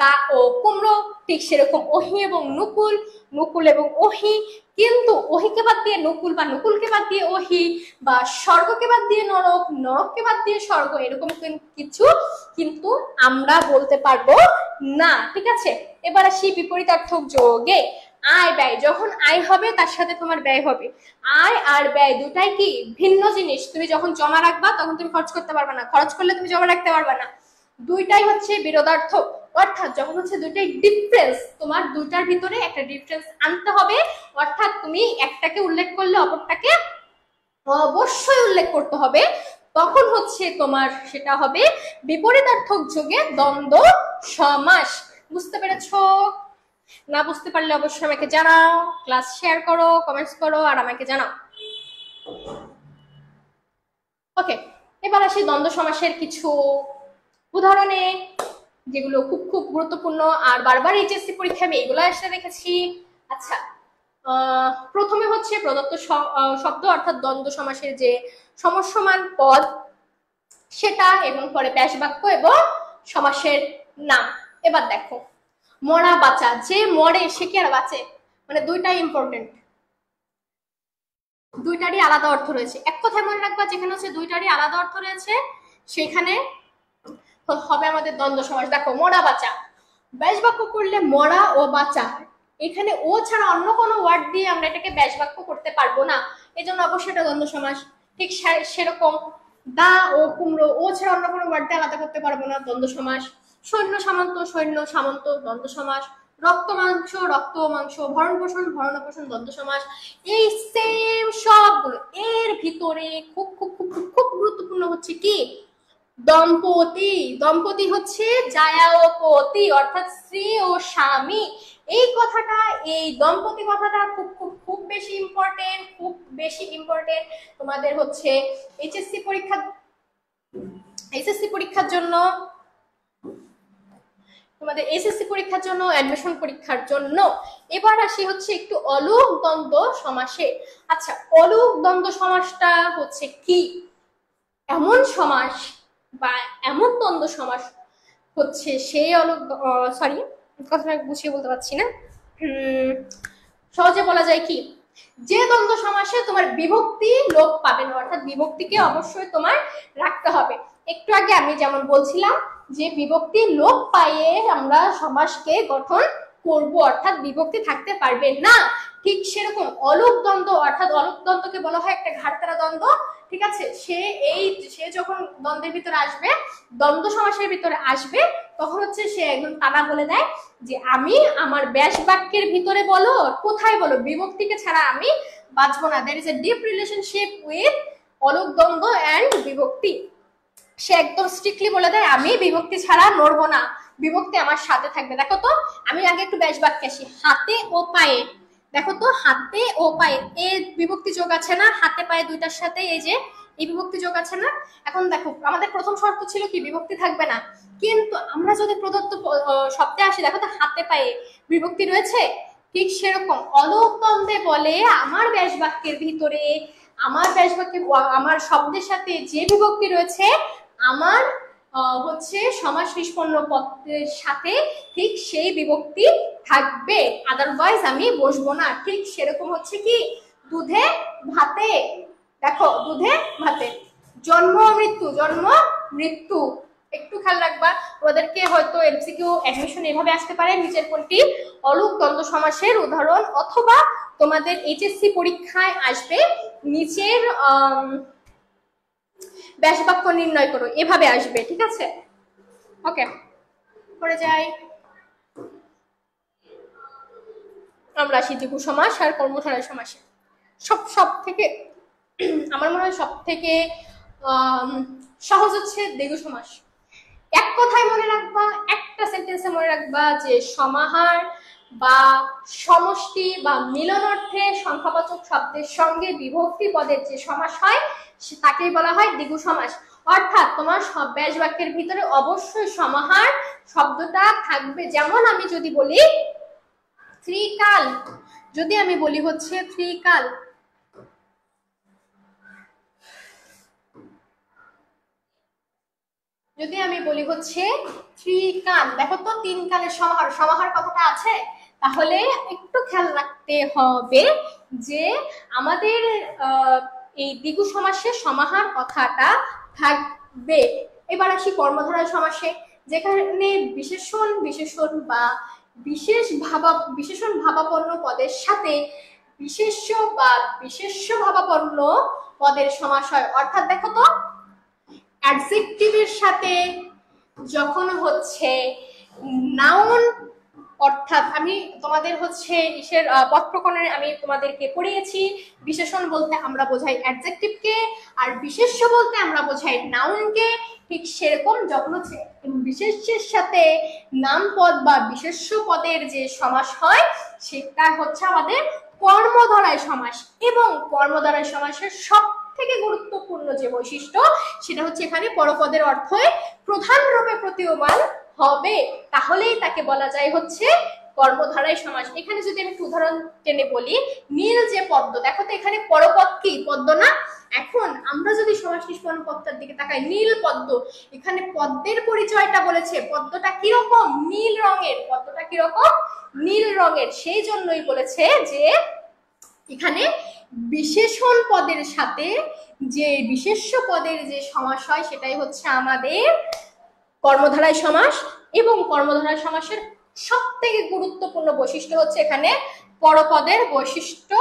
দা ও কুমড়ো, ঠিক সেরকম ওহি এবং নুকুল, নুকুল এবং ওহি, কিন্তু ওহিকে বাদ দিয়ে নুকুল বা নুকুলকে বাদ দিয়ে ওহি, বা স্বর্গকে বাদ দিয়ে নরক, নরককে বাদ দিয়ে স্বর্গ, এরকম কিছু কিন্তু আমরা বলতে পারবো না, ঠিক আছে। এবার আসি বিপরীতার্থক যোগে। আয় ব্যয়, যখন আয় হবে তার সাথে তোমার ব্যয় হবে, আয় আর ব্যয় দুটাই কি ভিন্ন জিনিস, তুমি যখন জমা রাখবা তখন তুমি খরচ করতে পারবে না, খরচ করলে তুমি জমা রাখতে পারবে না, দুইটাই হচ্ছে বিরোধার্থক। অর্থাৎ যখন হচ্ছে দুইটাই ডিফারেন্স, তোমার দুইটার ভিতরে একটা ডিফারেন্স আনতে হবে, অর্থাৎ তুমি একটাকে উল্লেখ করলে অপরটাকে অবশ্যই উল্লেখ করতে হবে, তখন হচ্ছে তোমার সেটা হবে বিপরীতার্থক যোগে দ্বন্দ্ব সমাস। বুঝতে পেরেছো? না বুঝতে পারলে অবশ্যই আমাকে জানাও, ক্লাস শেয়ার করো, কমেন্টস করো আর আমাকে জানাও। ওকে, এবার আসি দ্বন্দ্ব সমাসের কিছু উদাহরণে, যেগুলো খুব খুব গুরুত্বপূর্ণ আর বারবার এইচএসসি পরীক্ষায় আমি এগুলো আসলে দেখেছি। আচ্ছা, প্রথমে হচ্ছে প্রদত্ত শব্দ অর্থাৎ দ্বন্দ্ব সমাসের যে সমসমান পদ সেটা, এবং পরে ব্যাস বাক্য এবং সমাসের নাম। এবার দেখো, মরা বাঁচা, যে মরে সে কি আর বাঁচে, মানে দুইটাই ইম্পর্টেন্ট, দুইটারই আলাদা অর্থ রয়েছে। এক কথায় মনে রাখবা, যেখানে হচ্ছে দুইটারই আলাদা অর্থ রয়েছে সেখানে হবে আমাদের দ্বন্দ্ব সমাস। দেখো, মরা বাঁচা, ব্যাস বাক্য করলে মরা ও বাঁচা, এখানে ও ছাড়া অন্য কোনো ওয়ার্ড দিয়ে আমরা এটাকে ব্যাস বাক্য করতে পারবো না, এজন্য অবশ্যই এটা দ্বন্দ্ব সমাস। ঠিক সেরকম দা ও কুমড়ো, ও ছাড়া অন্য কোনো ওয়ার্ড দিয়ে আলাদা করতে পারবো না, দ্বন্দ্ব সমাস। সৈন্য সামন্ত, সৈন্য সামন্ত, দ্বন্দ্ব সমাস। রক্ত মাংস, রক্ত মাংস। ভরণ পোষণ, ভরণ পোষণ, দ্বন্দ্ব সমাস। এই সেম সবগুলো, এর ভিতরে খুব খুব খুব খুব গুরুত্বপূর্ণ হচ্ছে কি, দম্পতি। দম্পতি হচ্ছে জায়া ও পতি, অর্থাৎ স্ত্রী ও স্বামী। এই কথাটা, এই দম্পতি কথাটা খুব খুব খুব বেশি ইম্পর্টেন্ট, খুব বেশি ইম্পর্টেন্ট তোমাদের হচ্ছে এইচএসসি পরীক্ষার জন্য, তোমাদের এসএসসি পরীক্ষার জন্য, অ্যাডমিশন পরীক্ষার জন্য। এবার আসি হচ্ছে একটু অলুক দ্বন্দ্ব সমাসে। আচ্ছা, অলুক দ্বন্দ্ব সমাসটা হচ্ছে কি, এমন সমাস বা এমন দ্বন্দ্ব সমাস হচ্ছে সেই অলুক, সরি কথাটা গুছিয়ে বলতে পারছি না, সহজে বলা যায় কি, যে দ্বন্দ্ব সমাসে তোমার বিভক্তি লোপ পাবে না, অর্থাৎ বিভক্তিকে অবশ্যই তোমার রাখতে হবে। একটু আগে আমি যেমন বলছিলাম যে বিভক্তি লোপ পাইয়ে আমরা সমাসকে গঠন করব, অর্থাৎ বিভক্তি থাকতে পারবে না, ঠিক সেরকম অলুক দ্বন্দ্ব, অর্থাৎ অলুক দ্বন্দ্বকে বলা হয় একটা ঘাড়তারা দ্বন্দ্ব। ঠিক আছে, সে যখন দ্বন্দ্বের ভিতরে আসবে, দ্বন্দ্ব সমাসের ভিতরে আসবে, তখন হচ্ছে সে একদম টানা বলে দেয় যে আমি আমার ব্যাস বাক্যের ভিতরে বলো কোথায় বলো বিভক্তিকে ছাড়া আমি বাঁচবো না। That is a deep relationship with অলুক দ্বন্দ্ব অ্যান্ড বিভক্তি। সে একদম স্ট্রিক্টলি বলে দেয় আমি বিভক্তি ছাড়া নড়বো না, বিভক্তি আমার সাথে থাকবে। দেখো তো, আমি আগে একটু ব্যাস বাক্যে আসি। হাতে ও পায়ে, দেখো তো, হাতে ও পায়ে, এ বিভক্তি যোগ আছে না, হাতে পায়ে দুইটার সাথে এই যে এই বিভক্তি যোগ আছে না। এখন দেখো, আমাদের প্রথম শর্ত ছিল কি, বিভক্তি থাকবে না, কিন্তু আমরা যদি প্রদত্ত শব্দে আসি, দেখো তো হাতে পায়ে বিভক্তি রয়েছে। ঠিক সেরকম অলুক দ্বন্দ্বে বলে আমার ব্যাস বাক্যের ভিতরে, আমার ব্যাস বাক্যে আমার শব্দের সাথে যে বিভক্তি রয়েছে, আমার হচ্ছে সমাস নিষ্পন্ন পদের সাথে ঠিক সেই বিভক্তি থাকবে, আদারওয়াইজ আমি বসবো না। ঠিক সেরকম হচ্ছে কি, দুধে ভাতে, দেখো দুধে ভাতে। জন্ম মৃত্যু, জন্ম মৃত্যু, একটু খেয়াল রাখবা, ওদেরকে হয়তো এমসিকিউ অ্যাডমিশন এভাবে আসতে পারে, নিচের কোনটি অলুক দ্বন্দ্ব সমাসের উদাহরণ, অথবা তোমাদের এইচএসসি পরীক্ষায় আসবে নিচের ব্যাস বাক্য নির্ণয় করো, এভাবে আসবে। ঠিক আছে, ওকে, পরে যাই আমরা আসি দ্বিগু সমাস আর কর্মধারয় সমাসে। সব থেকে আমার মনে হয় সব থেকে সহজ হচ্ছে দ্বিগু সমাস। এক কথায় মনে রাখবা, একটা সেন্টেন্সে মনে রাখবা যে সমাহার বা সমষ্টি বা মিলন অর্থে সংখ্যাবাচক শব্দের সঙ্গে বিভক্তি পদের যে সমাস হয় তাকেই বলা হয় দ্বিগু সমাস। অর্থাৎ তোমার সব ব্যাস বাক্যের ভিতরে অবশ্যই সমাহার শব্দটা থাকবে। যেমন আমি যদি বলি ত্রিকাল, যদি আমি বলি হচ্ছে ত্রিকাল, যদি আমি বলি হচ্ছে ত্রিকাল, দেখো তো তিন কালের সমাহার, সমাহার কথাটা আছে, তাহলে একটু খেয়াল রাখতে হবে যে আমাদের এই দ্বিগু সমাসে সমাহার কথাটা থাকবে। এবার আসি কর্মধারয় সমাসে, যেখানে বিশেষণ বিশেষণ বা বিশেষণ ভাবাপন্ন পদের সাথে বিশেষ্য বা বিশেষ্য ভাবাপন্ন পদের সমাস হয়। অর্থাৎ দেখো তো, অ্যাডজেক্টিভের সাথে যখন হচ্ছে নাউন অর্থাৎ আমি তোমাদের হচ্ছে ইসের পদ প্রকরণে আমি তোমাদেরকে পড়িয়েছি, বিশেষণ বলতে আমরা বোঝাই অ্যাডজেক্টিভকে, আর বিশেষ্য বলতে আমরা বোঝাই নাউনকে। ঠিক সেরকম যখন হচ্ছে বিশেষ্যের সাথে নামপদ বা বিশেষ্য পদের যে সমাস হয় সেটা হচ্ছে আমাদের কর্মধারয় সমাস। এবং কর্মধারয় সমাসের সব থেকে গুরুত্বপূর্ণ যে বৈশিষ্ট্য সেটা হচ্ছে এখানে পরপদের অর্থই প্রধান রূপে প্রতীয়মান হবে, তাহলেই তাকে বলা যায় হচ্ছে কর্মধারয় সমাস। এখানে যদি আমি একটু উদাহরণ টেনে বলি, নীল যে পদ্ম, দেখো তো এখানে পরপদ কি পদ্ম না? এখন আমরা যদি সমাস নিষ্পন্ন পদটার দিকে তাকাই, নীল পদ্ম, এখানে পদ্মের পরিচয়টা বলেছে, পদ্মটা কিরকম? নীল রঙের। পদ্মটা কিরকম? নীল রঙের। সেই জন্যই বলেছে যে এখানে বিশেষণ পদের সাথে যে বিশেষ্য পদের যে সমাস হয় সেটাই হচ্ছে আমাদের কর্মধারয় সমাস। এবং কর্মধারয় সমাসের সব থেকে গুরুত্বপূর্ণ বৈশিষ্ট্য হচ্ছে এখানে পরপদের বৈশিষ্ট্য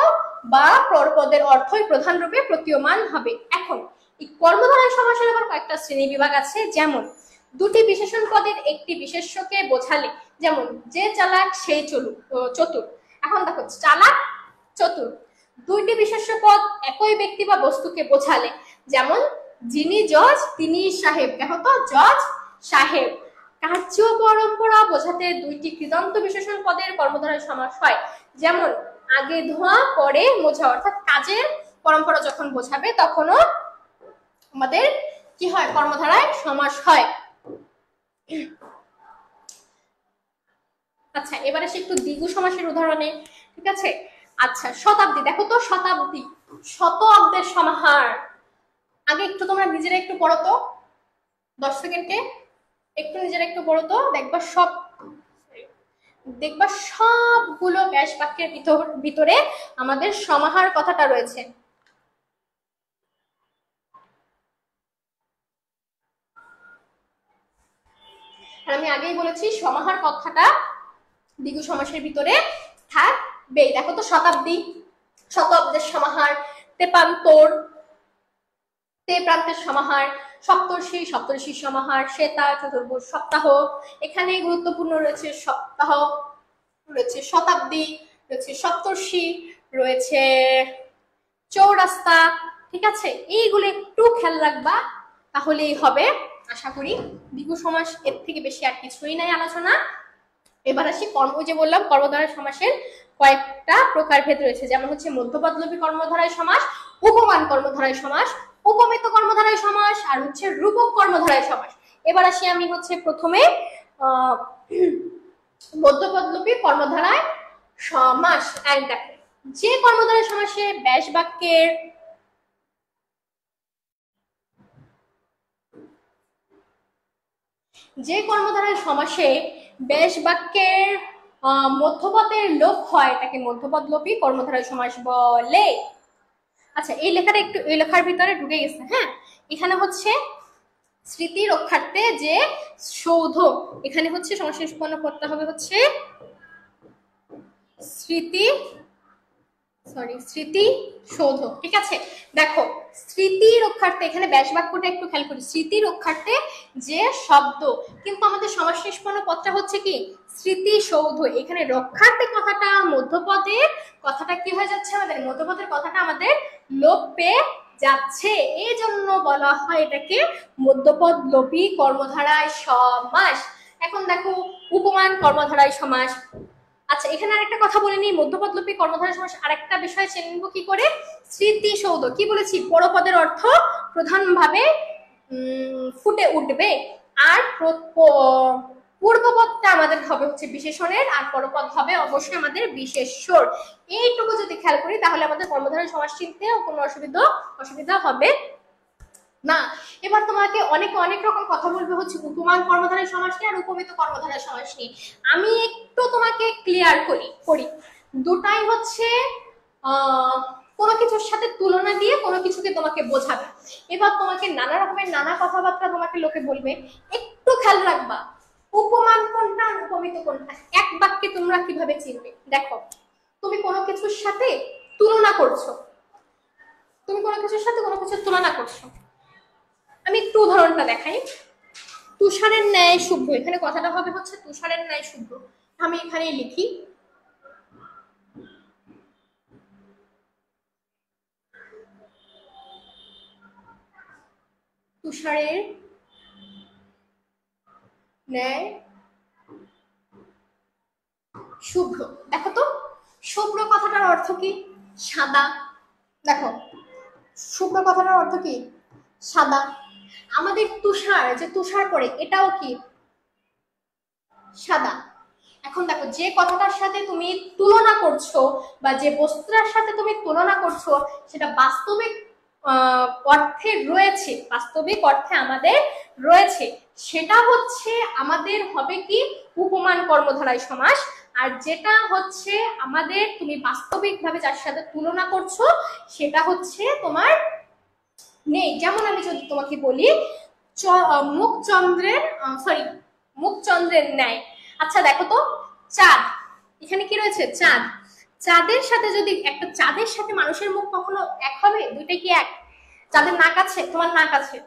বা পরপদের অর্থই প্রধান রূপে প্রতীয়মান হবে। এখন এই কর্মধারয় সমাসের আবার কয়েকটা শ্রেণী বিভাগ আছে, যেমন দুটি বিশেষণ পদের একটি বিশেষ্যকে বোঝালে, যেমন যে চালাক সেই চতুর। এখন দেখো চালাক, চতুর, দুইটি বিশেষ্য পদ একই ব্যক্তি বা বস্তুকে বোঝালে, যেমন যিনি জজ তিনি সাহেব। দেখো তো জজ, সাহেব। কার্য পরম্পরা বোঝাতে দুইটি কৃদন্ত বিশেষণ পদের কর্মধারয় সমাস হয়, যেমন আগে ধোয়া পরে মোছা। অর্থাৎ কাজের পরম্পরা যখন বোঝাবে তখনও আমাদের কি হয়? কর্মধারয় সমাস হয়। আচ্ছা, এবারে সে একটু দ্বিগু সমাসের উদাহরণে, ঠিক আছে? আচ্ছা, শতাব্দী, দেখো তো শতাব্দী, শত অব্দের সমাহার। আগে একটু তোমরা নিজেরা একটু পড়ো তো, 10 সেকেন্ডকে একটু নিজেরা একটু পড়ো তো, দেখবা সবগুলো ব্যাস বাক্যের ভিতরে আমাদের সমাহার কথাটা রয়েছে। আমি আগেই বলেছি সমাহার কথাটা দ্বিগু সমাসের ভিতরে থাকবে। দেখো তো শতাব্দী, শত অব্দের সমাহার। তেপান্তর, তে প্রান্তের সমাহার। সপ্তর্ষি, সপ্তর্ষির সমাহার। শ্বেতা, চতুর্ভুজ। সপ্তাহ, এখানে গুরুত্বপূর্ণ রয়েছে সপ্তাহ, রয়েছে শতাব্দী, রয়েছে সপ্তর্ষি, রয়েছে চৌরাস্তা। ঠিক আছে, এইগুলো একটু খেয়াল রাখবা, তাহলেই হবে আশা করি। দ্বিগু সমাস, এর থেকে বেশি আর কিছুই নাই আলোচনা। এবার আসি যে বললাম কর্মধারয় সমাসের কয়েকটা প্রকারভেদ রয়েছে, যেমন হচ্ছে মধ্যপদলোপী কর্মধারয় সমাস, উপমান কর্মধারয় সমাস, উপমিত কর্মধারয় সমাস, আর হচ্ছে রূপক কর্মধারয় সমাস। এবার আসি আমি হচ্ছে প্রথমে মধ্যপদলোপী কর্মধারয় সমাস। দেখো, যে কর্মধারয় সমাসে ব্যাস বাক্যের যে কর্মধারয় সমাসে ব্যাস বাক্যের মধ্যপদের লোপ হয় তাকে মধ্যপদলোপী কর্মধারয় সমাস বলে। আচ্ছা, এই লেখাটা একটু এই লেখার ভিতরে ঢুকে গেছে। হ্যাঁ, এখানে হচ্ছে স্মৃতি রক্ষার্থে যে সৌধ, এখানে হচ্ছে সমাস নিষ্পন্ন করতে হবে হচ্ছে স্মৃতি সৌধ। ঠিক আছে, দেখো স্মৃতি রক্ষার্থে, এখানে ব্যাস বাক্যটা একটু খেয়াল করি, স্মৃতি রক্ষার্থে যে শব্দ, কিন্তু আমাদের সমাস নিষ্পন্ন পদটা হচ্ছে কি স্মৃতি সৌধ। এখানে রক্ষার্থে কথাটা মধ্যপদের কথাটা কি হয়ে যাচ্ছে? আমাদের মধ্যপদের কথাটা আমাদের লোপ পেয়ে যাচ্ছে, এই জন্য বলা হয় এটাকে মধ্যপদ লোপী কর্মধারয় সমাস। এখন দেখো উপমান কর্মধারয় সমাস। আচ্ছা, এখানে আরেকটা কথা বলে নিই, মধ্যপদলোপী কর্মধারয় সমাস আরেকটা বিষয় চেনে নিব কি করে। স্মৃতিসৌধ, কি বলেছি? পরপদের অর্থ প্রধানভাবে ফুটে উঠবে, আর পূর্বপদটা আমাদের হবে হচ্ছে বিশেষণের, আর পরপদ হবে অবশ্যই আমাদের বিশেষ্যর। এইটুকু যদি খেয়াল করি তাহলে আমাদের কর্মধারয় সমাস চিনতেও কোনো অসুবিধা হবে না। এবার তোমাকে অনেক রকম কথা বলবে হচ্ছে উপমান কর্মধারয় সমাস নিয়ে আর উপমিত কর্মধারয় সমাস নিয়ে। আমি একটু তোমাকে ক্লিয়ার করি দুটাই হচ্ছে কোনো কিছুর সাথে তুলনা দিয়ে কোনো কিছুকে তোমাকে বোঝাবে। এবার তোমাকে নানা রকমের নানা কথাবার্তা তোমাকে লোকে বলবে, একটু খেয়াল রাখবা উপমান কোনটা আর উপমিত কোনটা। এক বাক্যে তোমরা কিভাবে চিনবে? দেখো, তুমি কোনো কিছুর সাথে তুলনা করছো, তুমি কোনো কিছুর সাথে কোনো কিছুর তুলনা করছো। আমি একটু উদাহরণটা দেখাই। তুষারের ন্যায় শুভ্র, এখানে কথাটা হবে হচ্ছে তুষারের ন্যায় শুভ্র। আমি এখানে লিখি তুষারের ন্যায় শুভ্র। দেখো তো শুভ্র কথাটার অর্থ কি? সাদা। দেখো শুভ্র কথাটার অর্থ কি? সাদা। আমাদের তুষার, যে তুষার পড়ে, এটাও কি সাদা। এখন দেখো যে কথাটার সাথে তুমি তুলনা করছো বা যে বস্তুটার সাথে তুমি তুলনা করছো সেটা বাস্তবিক অর্থে রয়েছে, বাস্তবিক অর্থে আমাদের রয়েছে, সেটা হচ্ছে আমাদের হবে কি উপমান কর্মধারয় সমাস। আর যেটা হচ্ছে আমাদের তুমি বাস্তবিকভাবে যার সাথে তুলনা করছো সেটা হচ্ছে তোমার নেই। যেমন আমি যদি তোমাকে বলি মুখচন্দ্রের সরি মুখচন্দ্রের ন্যায়। আচ্ছা দেখো তো চাঁদ, এখানে কি রয়েছে? চাঁদ। চাঁদের সাথে যদি একটা চাঁদের সাথে মানুষের মুখ কখনো এক হবে? দুইটাই কি এক? চাঁদের নাক আছে, তোমার নাক আছে।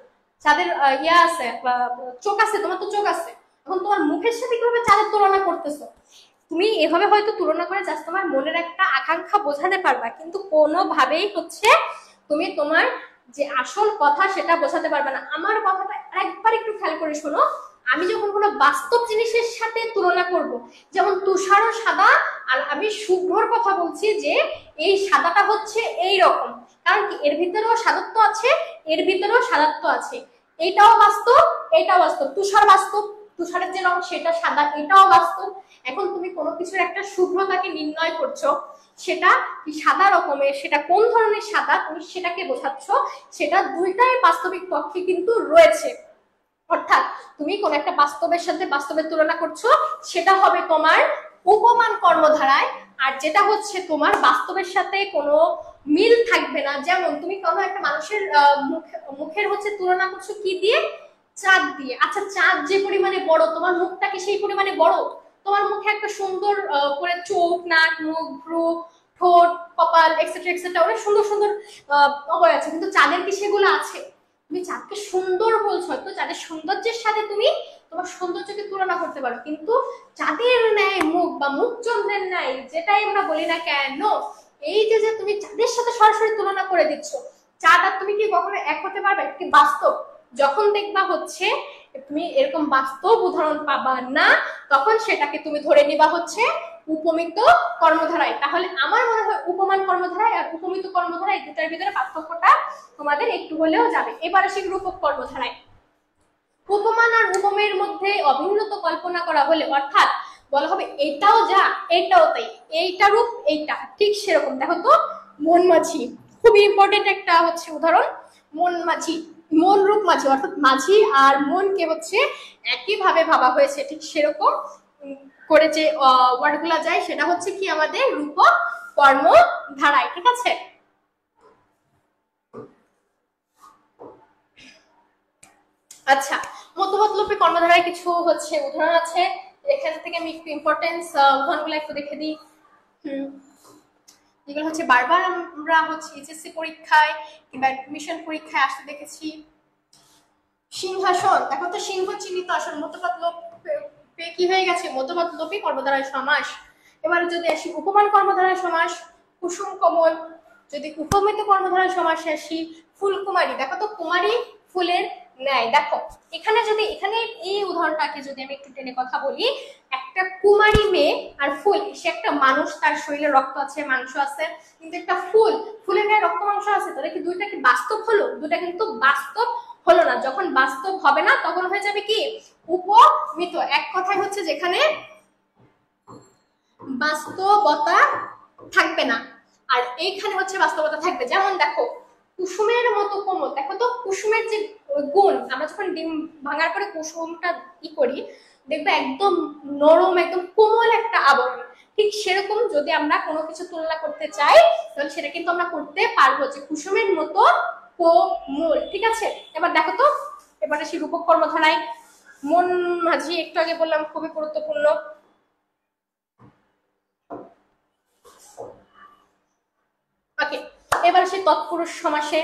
চাঁদের ইয়া আছে, চোখ আছে, তোমার তো চোখ আছে। এখন তোমার মুখের সাথে কিভাবে চাঁদের তুলনা করতেছো? তুমি এভাবে হয়তো তুলনা করে জাস্ট তোমার মনের একটা আকাঙ্ক্ষা বোঝাতে পারবা, কিন্তু কোনোভাবেই হচ্ছে তুমি তোমার যে আসল কথা সেটা বোঝাতে পারবে না। আমার কথাটা একবার একটু খেয়াল করে শোনো। আমি যখন কোনো বাস্তব জিনিসের সাথে তুলনা করব, যেমন তুষারও সাদা আর আমি শুভ্রর কথা বলছি যে এই সাদাটা হচ্ছে এই রকম, কারণ কি এর ভিতরেও সাদত্ব আছে, এর ভিতরেও সাদত্ব আছে। এইটাও বাস্তব, এটাও বাস্তব। তুষার বাস্তব, তুষারের যে রং সেটা সাদা, এটাও বাস্তব। এখন তুমি কোনো কিছুর একটা শুভ্রতাকে নির্ণয় করছো, সেটা কি সাদা রকমের, সেটা কোন ধরনের সাদা তুমি সেটাকে বোঝাচ্ছ, সেটা দুইটাই বাস্তবিক পক্ষে কিন্তু রয়েছে। অর্থাৎ তুমি কোন একটা বাস্তবের সাথে বাস্তবের তুলনা করছো, সেটা হবে তোমার উপমান কর্মধারায়। আর যেটা হচ্ছে তোমার বাস্তবের সাথে কোনো মিল থাকবে না, যেমন তুমি কোনো একটা মানুষের মুখের হচ্ছে তুলনা করছো কি দিয়ে? চাঁদ দিয়ে। আচ্ছা চাঁদ যে পরিমাণে বড়, তোমার মুখটা কি সেই পরিমাণে বড়? তোমার মুখে একটা সুন্দর করে চোখ, নাক, মুখ, ভ্রু, ঠোঁট, কপাল এক্সেট্রা এক্সেট্রা অনেক সুন্দর সুন্দর অবয়ব আছে, কিন্তু চাঁদের কি সেগুলো আছে? তুমি চাঁদকে সুন্দর বলছো, তো চাঁদের সৌন্দর্যের সাথে তুমি তোমার সৌন্দর্যকে তুলনা করতে পারো, কিন্তু চাঁদের ন্যায় মুখ বা মুখচন্দ্রের ন্যায় যেটাই আমরা বলি না কেন, এই যে যে তুমি চাঁদের সাথে সরাসরি তুলনা করে দিচ্ছ, চাঁদ আর তুমি কি কখনো এক হতে পারবে? কি বাস্তব? যখন দেখবা হচ্ছে তুমি এরকম বাস্তব উদাহরণ পাবা না, তখন সেটাকে তুমি ধরে নিবা হচ্ছে উপমিত কর্মধারায়। তাহলে আমার মনে হয় উপমান কর্মধারায় আর উপমিত কর্মধারায় দুটার ভিতরে পার্থক্যটা তোমাদের একটু হলেও যাবে। এবার আসি রূপক কর্মধারায়। উপমান আর উপমের মধ্যে অভিন্নত কল্পনা করা হলে, অর্থাৎ বলা হবে এটাও যা এটাও তাই, এইটা রূপ এইটা ঠিক সেরকম। দেখো তো মন মাঝি, খুবই ইম্পর্টেন্ট একটা হচ্ছে উদাহরণ। মন মাঝি, মন রূপ মাঝি, অর্থাৎ মাঝি আর মনকে হচ্ছে একইভাবে ভাবা হয়েছে, ঠিক সেরকম করে যে ওয়ার্ডগুলা যায় সেটা হচ্ছে কি আমাদের রূপক কর্মধারায়। ঠিক আছে, আচ্ছা মধ্যবর্তী কর্মধারায় কিছু হচ্ছে উদাহরণ আছে, এখান থেকে আমি একটু ইম্পর্টেন্স উদাহরণগুলো একটু দেখে দিই। যেগুলো হচ্ছে বারবার আমরা হচ্ছে এইচএসসি পরীক্ষায় কিংবা অ্যাডমিশন পরীক্ষায় আসতে দেখেছি। সিংহাসন, দেখো তো সিংহ চিহ্নিত আসন, মধ্যপদ লোপে কি হয়ে গেছে? মধ্যপদ লোপী কর্মধারায় সমাস। এবার যদি আসি উপমান কর্মধারায় সমাস, কুসুম কমল। যদি উপমিত কর্মধারায় সমাসে আসি, ফুলকুমারী। দেখো তো কুমারী ফুলের ন্যায়। দেখো এখানে যদি এখানে এই উদাহরণটাকে যদি আমি একটু টেনে কথা বলি, একটা কুমারী মেয়ে আর ফুল, সে একটা মানুষ, তার শরীরে রক্ত আছে, মাংস আছে, কিন্তু একটা ফুল, ফুলের গায়ে রক্ত মাংস আছে, তাহলে কি দুইটা কি বাস্তব হলো? দুইটা কিন্তু বাস্তব হলো না। যখন বাস্তব হবে না তখন হয়ে যাবে কি উপমিত। এক কথায় হচ্ছে যেখানে বাস্তবতা থাকবে না, আর এইখানে হচ্ছে বাস্তবতা থাকবে। যেমন দেখো কুসুমের মতো কোমল, দেখো তো কুসুমের যে গুণ, আমরা যখন ডিম ভাঙার পরে কুসুমটা ই করি দেখবে একদম নরম, একদম কোমল একটা আবরণ। ঠিক সেরকম যদি আমরা কোনো কিছু তুলনা করতে চাই তাহলে সেটা কিন্তু আমরা করতে পারবো, যে কুসুমের মতো কোমল। ঠিক আছে, এবার দেখো তো এবার আসি রূপক কর্মধারায়। মন মাঝি একটু আগে বললাম খুবই গুরুত্বপূর্ণ। ওকে, এবার আসি তৎপুরুষ সমাসে।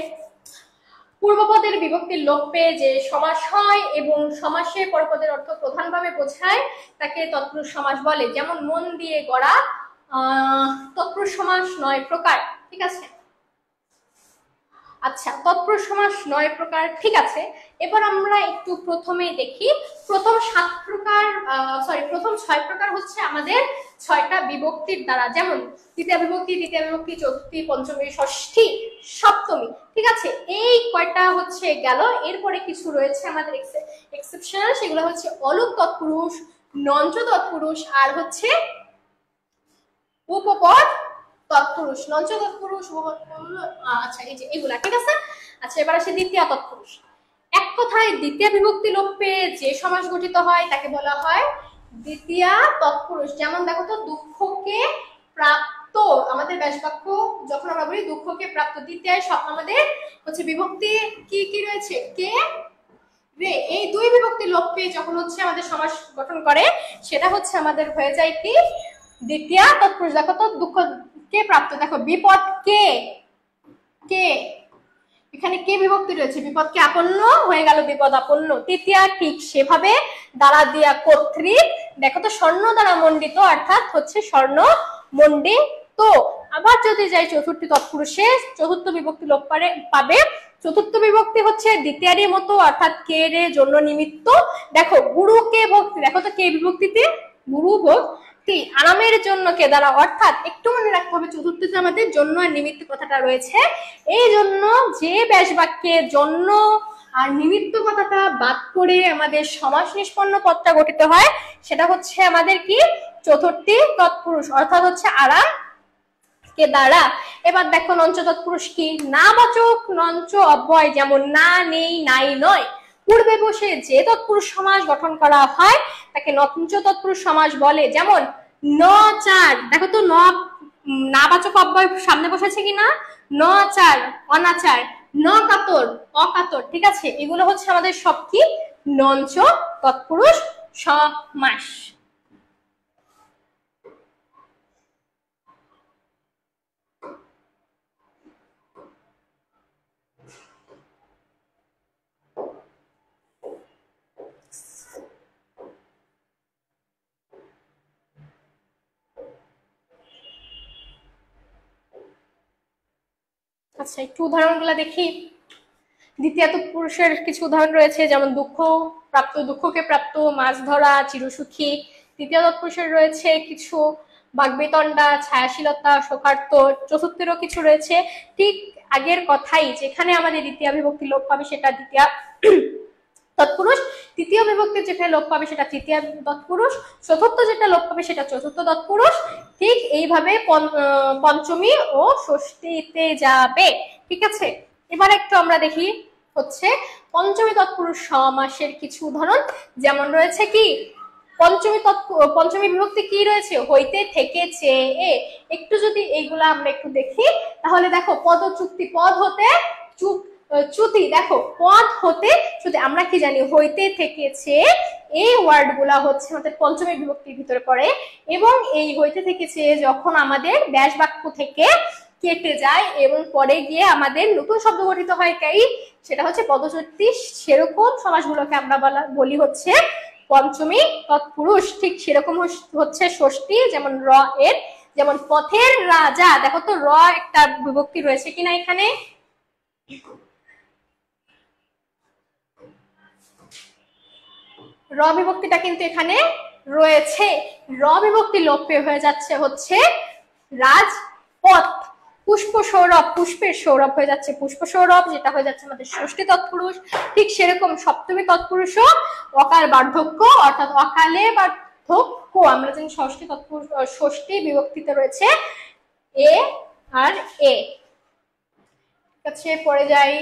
পূর্বপদের বিভক্তির লোপ পেয়ে যে সমাস হয় এবং সমাসে পরপদের অর্থ প্রধানভাবে বোঝায় তাকে তৎপুরুষ সমাস বলে। যেমন মন দিয়ে গড়া তৎপুরুষ সমাস 9 প্রকার, ঠিক আছে। আচ্ছা, তৎপুরুষ সমাস 9 প্রকার, ঠিক আছে। এবার আমরা একটু প্রথমে দেখি প্রথম 7 প্রকার, প্রথম 6 প্রকার হচ্ছে আমাদের 6টা বিভক্তির দ্বারা, যেমন তৃতীয়া বিভক্তি, তৃতীয়া বিভক্তি, চতুর্থী, পঞ্চমী, ষষ্ঠী, সপ্তমী, ঠিক আছে। এই কয়টা হচ্ছে গেল। এরপরে কিছু রয়েছে আমাদের এক্সেপশনাল, সেগুলো হচ্ছে অলুক তৎপুরুষ, নঞ্চ তৎপুরুষ, আর হচ্ছে উপপদ তৎপুরুষ, নঞ্চ তৎপুরুষ, আচ্ছা এই যে এগুলা, ঠিক আছে। আচ্ছা, এবার আসে দ্বিতীয় তৎপুরুষ। এক কথায় দ্বিতীয় বিভক্তি লোপ পেয়ে যে সমাস গঠিত হয় তাকে বলা হয় দ্বিতীয় তৎপুরুষ। যেমন দেখো তো, দুঃখকে প্রাপ্ত, আমাদের ব্যাস বাক্য যখন আমরা বলি দুঃখকে প্রাপ্ত, দ্বিতীয় সব আমাদের হচ্ছে বিভক্তি কি কি রয়েছে, কে রে, এই দুই বিভক্তি লোপ পেয়ে যখন হচ্ছে আমাদের সমাস গঠন করে সেটা হচ্ছে আমাদের হয়ে যায় কি দ্বিতীয় তৎপুরুষ। দেখো তো, দুঃখকে প্রাপ্ত, দেখো বিপদ কে, কে এখানে কে বিভক্তি রয়েছে, বিপদকে আপন্ন হয়ে গেল বিপদ আপন্ন। তৃতীয়া ঠিক সেভাবে দ্বারা দিয়া কর্তৃক, দেখো তো স্বর্ণ দ্বারা মণ্ডিত, অর্থাৎ হচ্ছে স্বর্ণ মণ্ডিত। আবার যদি যাই চতুর্থী তৎপুরুষে, চতুর্থ বিভক্তি লোপ পাবে। চতুর্থ বিভক্তি হচ্ছে দ্বিতীয়ারই মতো, অর্থাৎ কে রে জন্য নিমিত্ত। দেখো গুরুকে ভক্তি, দেখো তো কে বিভক্তিতে গুরু ভক্তি, আরামের জন্য কে দ্বারা, অর্থাৎ একটু মনে রাখতে হবে চতুর্থীতে আমাদের জন্য আর নিমিত্ত কথাটা রয়েছে। এই জন্য যে ব্যাস বাক্যে জন্য আর নিমিত্ত কথাটা বাদ করে আমাদের সমাস নিষ্পন্ন পদটা গঠিত হয় সেটা হচ্ছে আমাদের কি চতুর্থী তৎপুরুষ, অর্থাৎ হচ্ছে আরাম কে দ্বারা। এবার দেখো নঞ্চ তৎপুরুষ কি, না বাচক নঞ্চ অব্যয়, যেমন না, নেই, নাই, নয়। পূর্বে বসে যে তৎপুরুষ সমাস গঠন করা হয় তাকে নঞ্চ তৎপুরুষ সমাস বলে। যেমন ন চার, দেখো তো না বাচক অব্যয় সামনে বসেছে কিনা, ন আচার অনাচার, ন কাতর অকাতর, ঠিক আছে। এগুলো হচ্ছে আমাদের সব কি নঞ্চ তৎপুরুষ সমাস। আচ্ছা, একটু উদাহরণগুলো দেখি। দ্বিতীয় তৎপুরুষের কিছু উদাহরণ রয়েছে, যেমন দুঃখ প্রাপ্ত, দুঃখকে প্রাপ্ত, মাছ ধরা, চিরসুখী। তৃতীয় তৎপুরুষের রয়েছে কিছু বাগ্বেতণ্ডা, ছায়াশীলতা, শোকার্ত। চতুর্থেরও কিছু রয়েছে। ঠিক আগের কথাই, যেখানে আমাদের দ্বিতীয় বিভক্তি লোপ পাবে সেটা দ্বিতীয় তৎপুরুষ, তৃতীয় বিভক্তি যেখানে লোপ পাবে সেটা তৃতীয় তৎপুরুষ, চতুর্থ যেটা লোপ পাবে সেটা চতুর্থ তৎপুরুষ। ঠিক এইভাবে পঞ্চমী ও ষষ্ঠীতে যাবে, ঠিক আছে। এবার একটু আমরা দেখি হচ্ছে পঞ্চমী তৎপুরুষ সমাসের কিছু উদাহরণ। যেমন রয়েছে কি পঞ্চমী বিভক্তি কি রয়েছে, হইতে, থেকে, চেয়ে। একটু যদি এইগুলা আমরা একটু দেখি তাহলে দেখো পদচ্যুতি, পদ হতে চ্যুতি, দেখো পদ হতে চ্যুতি। আমরা কি জানি, হইতে, থেকে, চেয়ে এই ওয়ার্ড গুলা হচ্ছে আমাদের পঞ্চমী বিভক্তির ভিতরে পড়ে, এবং এই হইতে, থেকে, চেয়ে যখন আমাদের ব্যাস বাক্য থেকে কেটে যায় এবং পরে গিয়ে আমাদের নতুন শব্দ গঠিত হয়, তাই সেটা হচ্ছে পদচ্যুতি। সেরকম সমাসগুলোকে আমরা বলি হচ্ছে পঞ্চমী তৎপুরুষ। ঠিক সেরকম হচ্ছে ষষ্ঠী, যেমন র এর, যেমন পথের রাজা। দেখো তো র একটা বিভক্তি রয়েছে কিনা এখানে, র বিভক্তিটা কিন্তু এখানে রয়েছে। র বিভক্তি লোপ হয়ে যাচ্ছে হচ্ছে রাজপথ। পুষ্প সৌরভ, পুষ্পের সৌরভ হয়ে যাচ্ছে পুষ্প সৌরভ, যেটা হয়ে যাচ্ছে আমাদের ষষ্ঠী তৎপুরুষ। ঠিক সেরকম সপ্তমী তৎপুরুষও অকাল বার্ধক্য, অর্থাৎ অকালে বার্ধক্য। আমরা জানি ষষ্ঠী তৎপুরুষ, ষষ্ঠী বিভক্তিতে রয়েছে এ আর এ। ঠিক আছে, পরে যাই।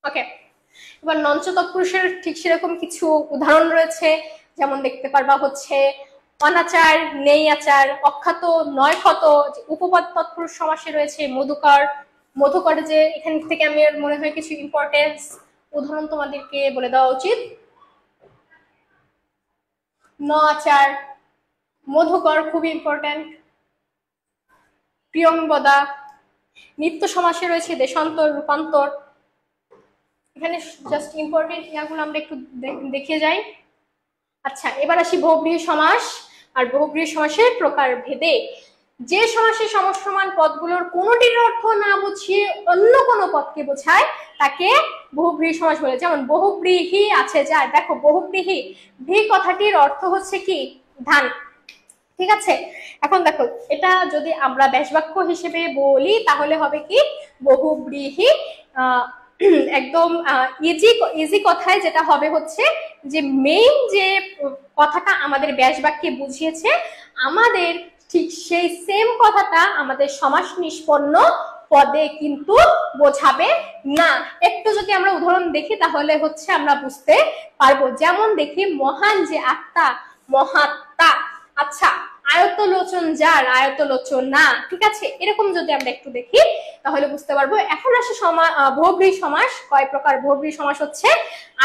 ওকে, এবার নঞ্চ তৎপুরুষের ঠিক সেরকম কিছু উদাহরণ রয়েছে। যেমন দেখতে পারবা হচ্ছে অনাচার, নেই আচার, অখ্যাত, নয় ক্ষত। উপপদ তৎপুরুষ সমাসে রয়েছে মধুকর, মধুকর। যে এখান থেকে আমি মনে হয় কিছু ইম্পর্টেন্স উদাহরণ তোমাদেরকে বলে দেওয়া উচিত। ন আচার, মধুকর খুবই ইম্পর্টেন্ট, প্রিয়ংবদা। নিত্য সমাসে রয়েছে দেশান্তর, রূপান্তর। এখানে জাস্ট ইম্পর্টেন্ট ইয়াগুলো আমরা একটু দেখে যাই। আচ্ছা, এবার আসি বহুব্রীহি সমাস আর বহুব্রীহি সমাসের প্রকার ভেদে। যে সমাসে সমসমান পদগুলোর কোনোটির অর্থ না বুঝিয়ে অন্য কোনো পদকে বোঝায় তাকে বহুব্রীহি সমাস বলে। যেমন বহুব্রীহি আছে যার, দেখো বহুব্রীহি, ভি কথাটির অর্থ হচ্ছে কি ধান, ঠিক আছে। এখন দেখো এটা যদি আমরা ব্যাসবাক্য হিসেবে বলি তাহলে হবে কি বহুব্রীহি। একদম ইজি কথায় যেটা হবে হচ্ছে যে মেইন যে কথাটা আমাদের ব্যাসবাক্যে বুঝিয়েছে, আমাদের ঠিক সেই সেম কথাটা আমাদের সমাস নিষ্পন্ন পদে কিন্তু বোঝাবে না। একটু যদি আমরা উদাহরণ দেখি তাহলে হচ্ছে আমরা বুঝতে পারবো। যেমন দেখি মহান যে আত্মা, মহাত্মা। আচ্ছা, আয়তলোচন যার, আয়তলোচন না, ঠিক আছে। এরকম যদি আমরা একটু দেখি তাহলে বুঝতে পারবো। এখন আসে বহুব্রীহি সমাস কয় প্রকার। বহুব্রীহি সমাস হচ্ছে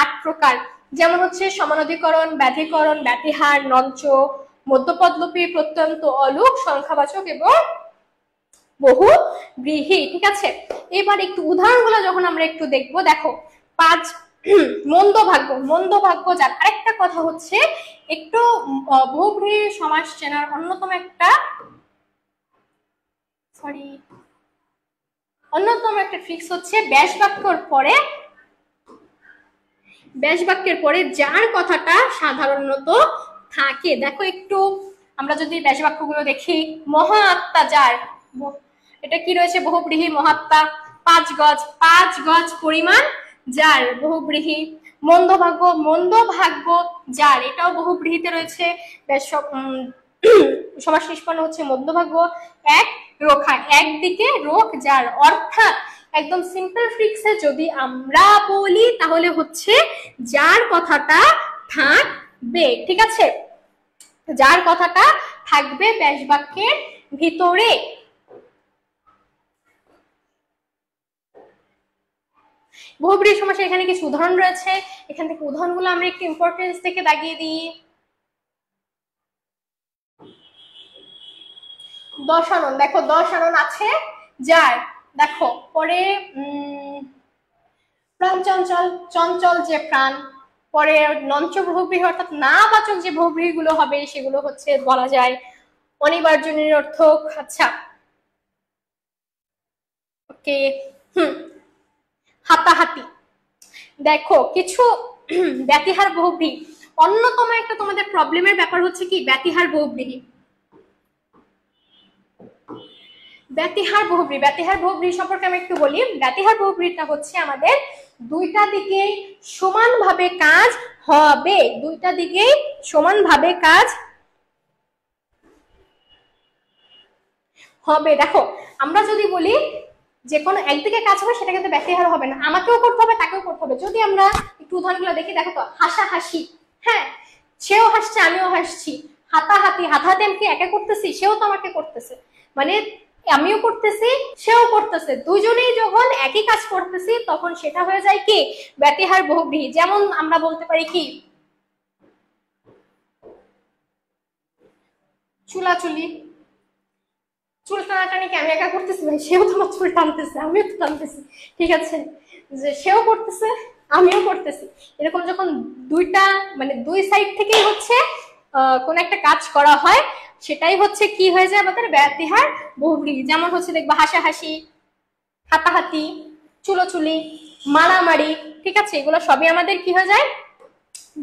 8 প্রকার। যেমন হচ্ছে সমানাধিকরণ, ব্যাধিকরণ, ব্যাতিহার, নঞ্চ, মধ্যপদলোপী, প্রত্যন্ত, অলোক, সংখ্যাবাচক এবং বহুব্রীহি, ঠিক আছে। এবার একটু উদাহরণগুলো যখন আমরা একটু দেখবো, দেখো 5 মন্দভাগ্য, মন্দভাগ্য যার। আরেকটা কথা হচ্ছে একটু বহুব্রীহি সমাস চেনার অন্যতম একটা ট্রিক্স হচ্ছে ব্যাসবাক্যের পরে যার কথাটা সাধারণত থাকে। দেখো একটু আমরা যদি ব্যাসবাক্যগুলো দেখি, মহা আত্মা যার, এটা কি রয়েছে বহুব্রীহি মহাত্মা। 5 গজ, 5 গজ পরিমাণ যার, বহুব্রীহি। মন্দভাগ্য, মন্দভাগ্য যার, এটাও বহুব্রীহিতে রয়েছে। সমাস নিষ্পন্ন হচ্ছে মধ্যভাগ্য। 1 রোখা, একদিকে রোখ যার, অর্থাৎ একদম সিম্পল ফ্রিক্সে যদি আমরা বলি তাহলে হচ্ছে যার কথাটা থাকবে, ঠিক আছে, যার কথাটা থাকবে ব্যাসবাক্যের ভিতরে। বহুব্রীহি সমাসে এখানে কিছু উদাহরণ রয়েছে, এখান থেকে উদাহরণগুলো আমরা একটু ইম্পর্টেন্স থেকে দাগিয়ে দিই। দশানন, দেখো দশানন আছে যার, দেখো পরে প্রাণ চঞ্চল, চঞ্চল যে প্রাণ। পরে নঞ্চ বহুব্রীহি অর্থাৎ না বাচক যে বহুব্রীহি গুলো হবে সেগুলো হচ্ছে বলা যায় অনিবার্য, নিরর্থক। আচ্ছা, ওকে, হাতাহাতি। দেখো কিছু ব্যতিহার বহুব্রীহি, অন্যতম একটা তোমাদের প্রবলেমের ব্যাপার হচ্ছে কি ব্যতিহার বহুব্রীহি। ব্যতিহার বহুব্রীহি, ব্যতিহার বহুব্রীহি সম্পর্কে আমি একটু বলি। ব্যতিহার বহুব্রীহিটা হচ্ছে আমাদের দুইটা দিকেই সমানভাবে কাজ হবে, দুইটা দিকেই সমানভাবে কাজ হবে। দেখো আমরা যদি বলি যে কোনো একদিকে কাজ হবে সেটা কিন্তু ব্যতিহার হবে না, আমাকেও করতে হবে তাকেও করতে হবে। যদি আমরা একটু উদাহরণগুলো দেখি, দেখো তো হাসাহাসি, হ্যাঁ সেও হাসছে আমিও হাসছি। হাতাহাতি, হাতাহাতি আমি কি একা করতেছি, সেও তো আমাকে করতেছে, মানে আমিও করতেছি সেও করতেছে, দুজনেই যখন একই কাজ করতেছি তখন সেটা হয়ে যায় কি ব্যতিহার বহুব্রীহি। যেমন আমরা বলতে পারি কি চুলাচুলি, চুল টানাটানি কি আমি একা করতেছি, ভাই সেও তোমার চুল টানতেছে আমিও তো টানতেছি, ঠিক আছে, যে সেও করতেছে আমিও করতেছি। এরকম যখন দুইটা মানে দুই সাইড থেকেই হচ্ছে কোন একটা কাজ করা হয় সেটাই হচ্ছে কি হয়ে যায় আমাদের ব্যতিহার বহুব্রীহি। যেমন হচ্ছে দেখবা হাসাহাসি, হাতাহাতি, চুলোচুলি, মারামারি, ঠিক আছে, এগুলো সবই আমাদের কি হয়ে যায়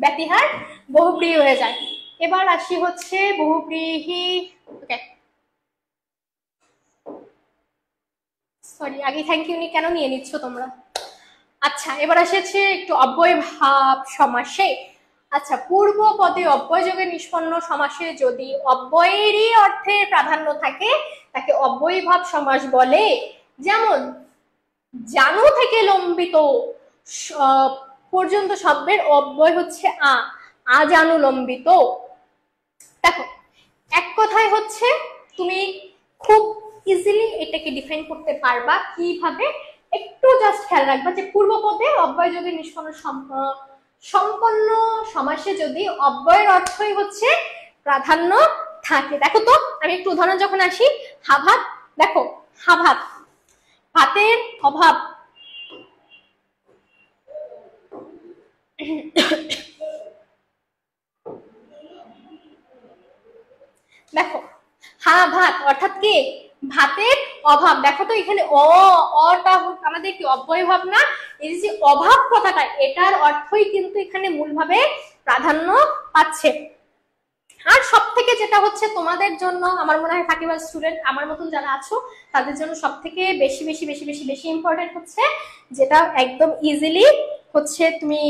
ব্যতিহার বহুব্রীহি হয়ে যায়। এবার আসি হচ্ছে বহুব্রীহি, ওকে সরি আগে থ্যাংক ইউ কেন নিয়ে নিচ্ছ তোমরা। আচ্ছা, এবার আসছে একটু অব্যয় ভাব সমাসে। আচ্ছা, পূর্ব পদে অব্যয় যোগে নিষ্পন্ন সমাসে যদি অব্যয়েরই অর্থে প্রাধান্য থাকে তাকে অব্যয়ী ভাব সমাস বলে। যেমন জানু থেকে লম্বিত পর্যন্ত শব্দের অব্যয় হচ্ছে আজানু লম্বিত। দেখো এক কথায় হচ্ছে তুমি খুব ইজিলি এটাকে ডিফাইন করতে পারবা কিভাবে, একটু জাস্ট খেয়াল রাখবা যে পূর্বপদে অব্যয় যোগে নিষ্পন্ন সম্পন্ন সমাসে যদি অব্যয়ের অর্থই হচ্ছে প্রাধান্য থাকে। দেখো তো আমি একটু উদাহরণ যখন আসি, হাভাত, দেখো হাভাত, ভাতের অভাব, দেখো হা ভাত অর্থাৎ কি ভাতের অভাব। দেখো তো এখানে অটা আমাদের কি অব্যয় ভাব না? এই যে অভাব কথাটা, এটার অর্থই কিন্তু এখানে মূলভাবে প্রাধান্য পাচ্ছে। আর সব থেকে যেটা হচ্ছে তোমাদের জন্য আমার মনে হয় ফাঁকিবাজ স্টুডেন্ট আমার মতন যারা আছো তাদের জন্য সব থেকে বেশি বেশি বেশি বেশি বেশি ইম্পর্টেন্ট হচ্ছে, যেটা একদম ইজিলি হচ্ছে তুমি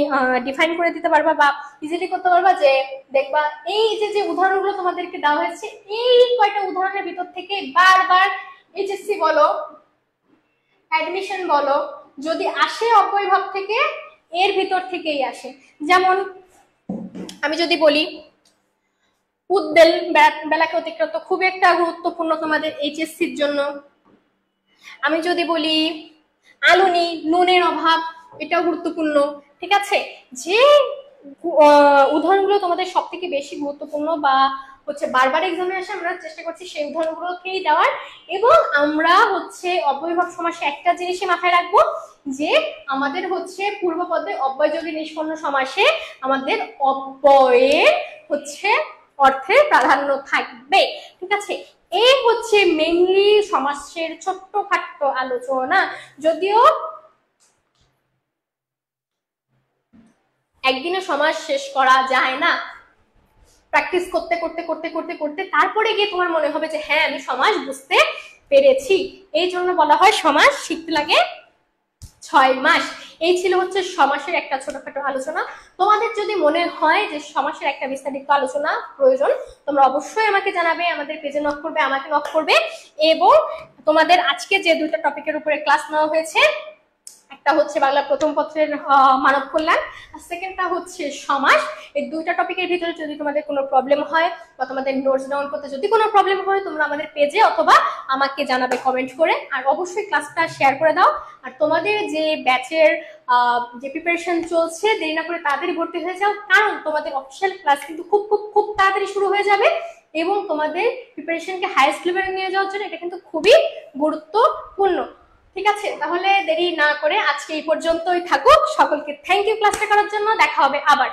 ডিফাইন করে দিতে পারবা বা ইজিলি করতে পারবা, যে দেখবা এই যে যে উদাহরণগুলো তোমাদেরকে দেওয়া হয়েছে এই কয়টা উদাহরণের ভিতর থেকে বারবার এইচএসসি বলো, অ্যাডমিশন বলো, যদি আসে অব্যয় ভাব থেকে, এর ভিতর থেকেই আসে। যেমন আমি যদি বলি উদ্বেল, বেলাকে অতিক্রান্ত, খুব একটা গুরুত্বপূর্ণ তোমাদের এইচএসসির জন্য। আমি যদি বলি আলুনি, নুনের অভাব, এটাও গুরুত্বপূর্ণ। ঠিক আছে, যে উদাহরণগুলো তোমাদের সব থেকে বেশি গুরুত্বপূর্ণ বা হচ্ছে বারবার এক্সামে আসে, আমরা চেষ্টা করছি সেই উদাহরণগুলোকেই দেওয়ার। এবং আমরা হচ্ছে অব্যয়ভাব সমাসে একটা জিনিসই মাথায় রাখবো, যে আমাদের হচ্ছে পূর্বপদে অব্যয়যোগী নিষ্পন্ন সমাসে আমাদের অব্যয়ের হচ্ছে অর্থের প্রাধান্য থাকবে। ঠিক আছে, এই হচ্ছে মেইনলি সমাসের ছোট্টখাট্ট আলোচনা। যদিও একদিনে সমাজ শেষ করা যায় না, প্র্যাকটিস করতে করতে করতে করতে করতে তারপরে গিয়ে তোমার মনে হবে যে হ্যাঁ আমি সমাজ বুঝতে পেরেছি। এই জন্য বলা হয় সমাজ শিখতে লাগে 6 মাস। এই ছিল হচ্ছে সমাসের একটা ছোটখাটো আলোচনা। তোমাদের যদি মনে হয় যে সমাসের একটা বিস্তারিত আলোচনা প্রয়োজন, তোমরা অবশ্যই আমাকে জানাবে, আমাদের পেজে নক করবে, আমাকে নক করবে। এবং তোমাদের আজকে যে দুইটা টপিকের উপরে ক্লাস নেওয়া হয়েছে, একটা হচ্ছে বাংলা প্রথম পত্রের মানব কল্যাণ, আর সেকেন্ডটা হচ্ছে সমাস। এই দুইটা টপিকের ভিতরে যদি তোমাদের কোনো প্রবলেম হয় বা তোমাদের নোটস ডাউন করতে যদি কোনো প্রবলেম হয়, তোমরা আমাদের পেজে অথবা আমাকে জানাবে কমেন্ট করে। আর অবশ্যই ক্লাসটা শেয়ার করে দাও। আর তোমাদের যে ব্যাচের যে প্রিপারেশন চলছে, দেরি না করে তাড়াতাড়ি ভর্তি হয়ে যাও, কারণ তোমাদের অফিসিয়াল ক্লাস কিন্তু খুব খুব খুব তাড়াতাড়ি শুরু হয়ে যাবে। এবং তোমাদের প্রিপারেশনকে হাইয়েস্ট লেভেলে নিয়ে যাওয়ার জন্য এটা কিন্তু খুবই গুরুত্বপূর্ণ। ঠিক আছে, তাহলে দেরি না করে আজকে এই পর্যন্তই থাকুক। সকলকে থ্যাংক ইউ ক্লাসটা করার জন্য। দেখা হবে আবার।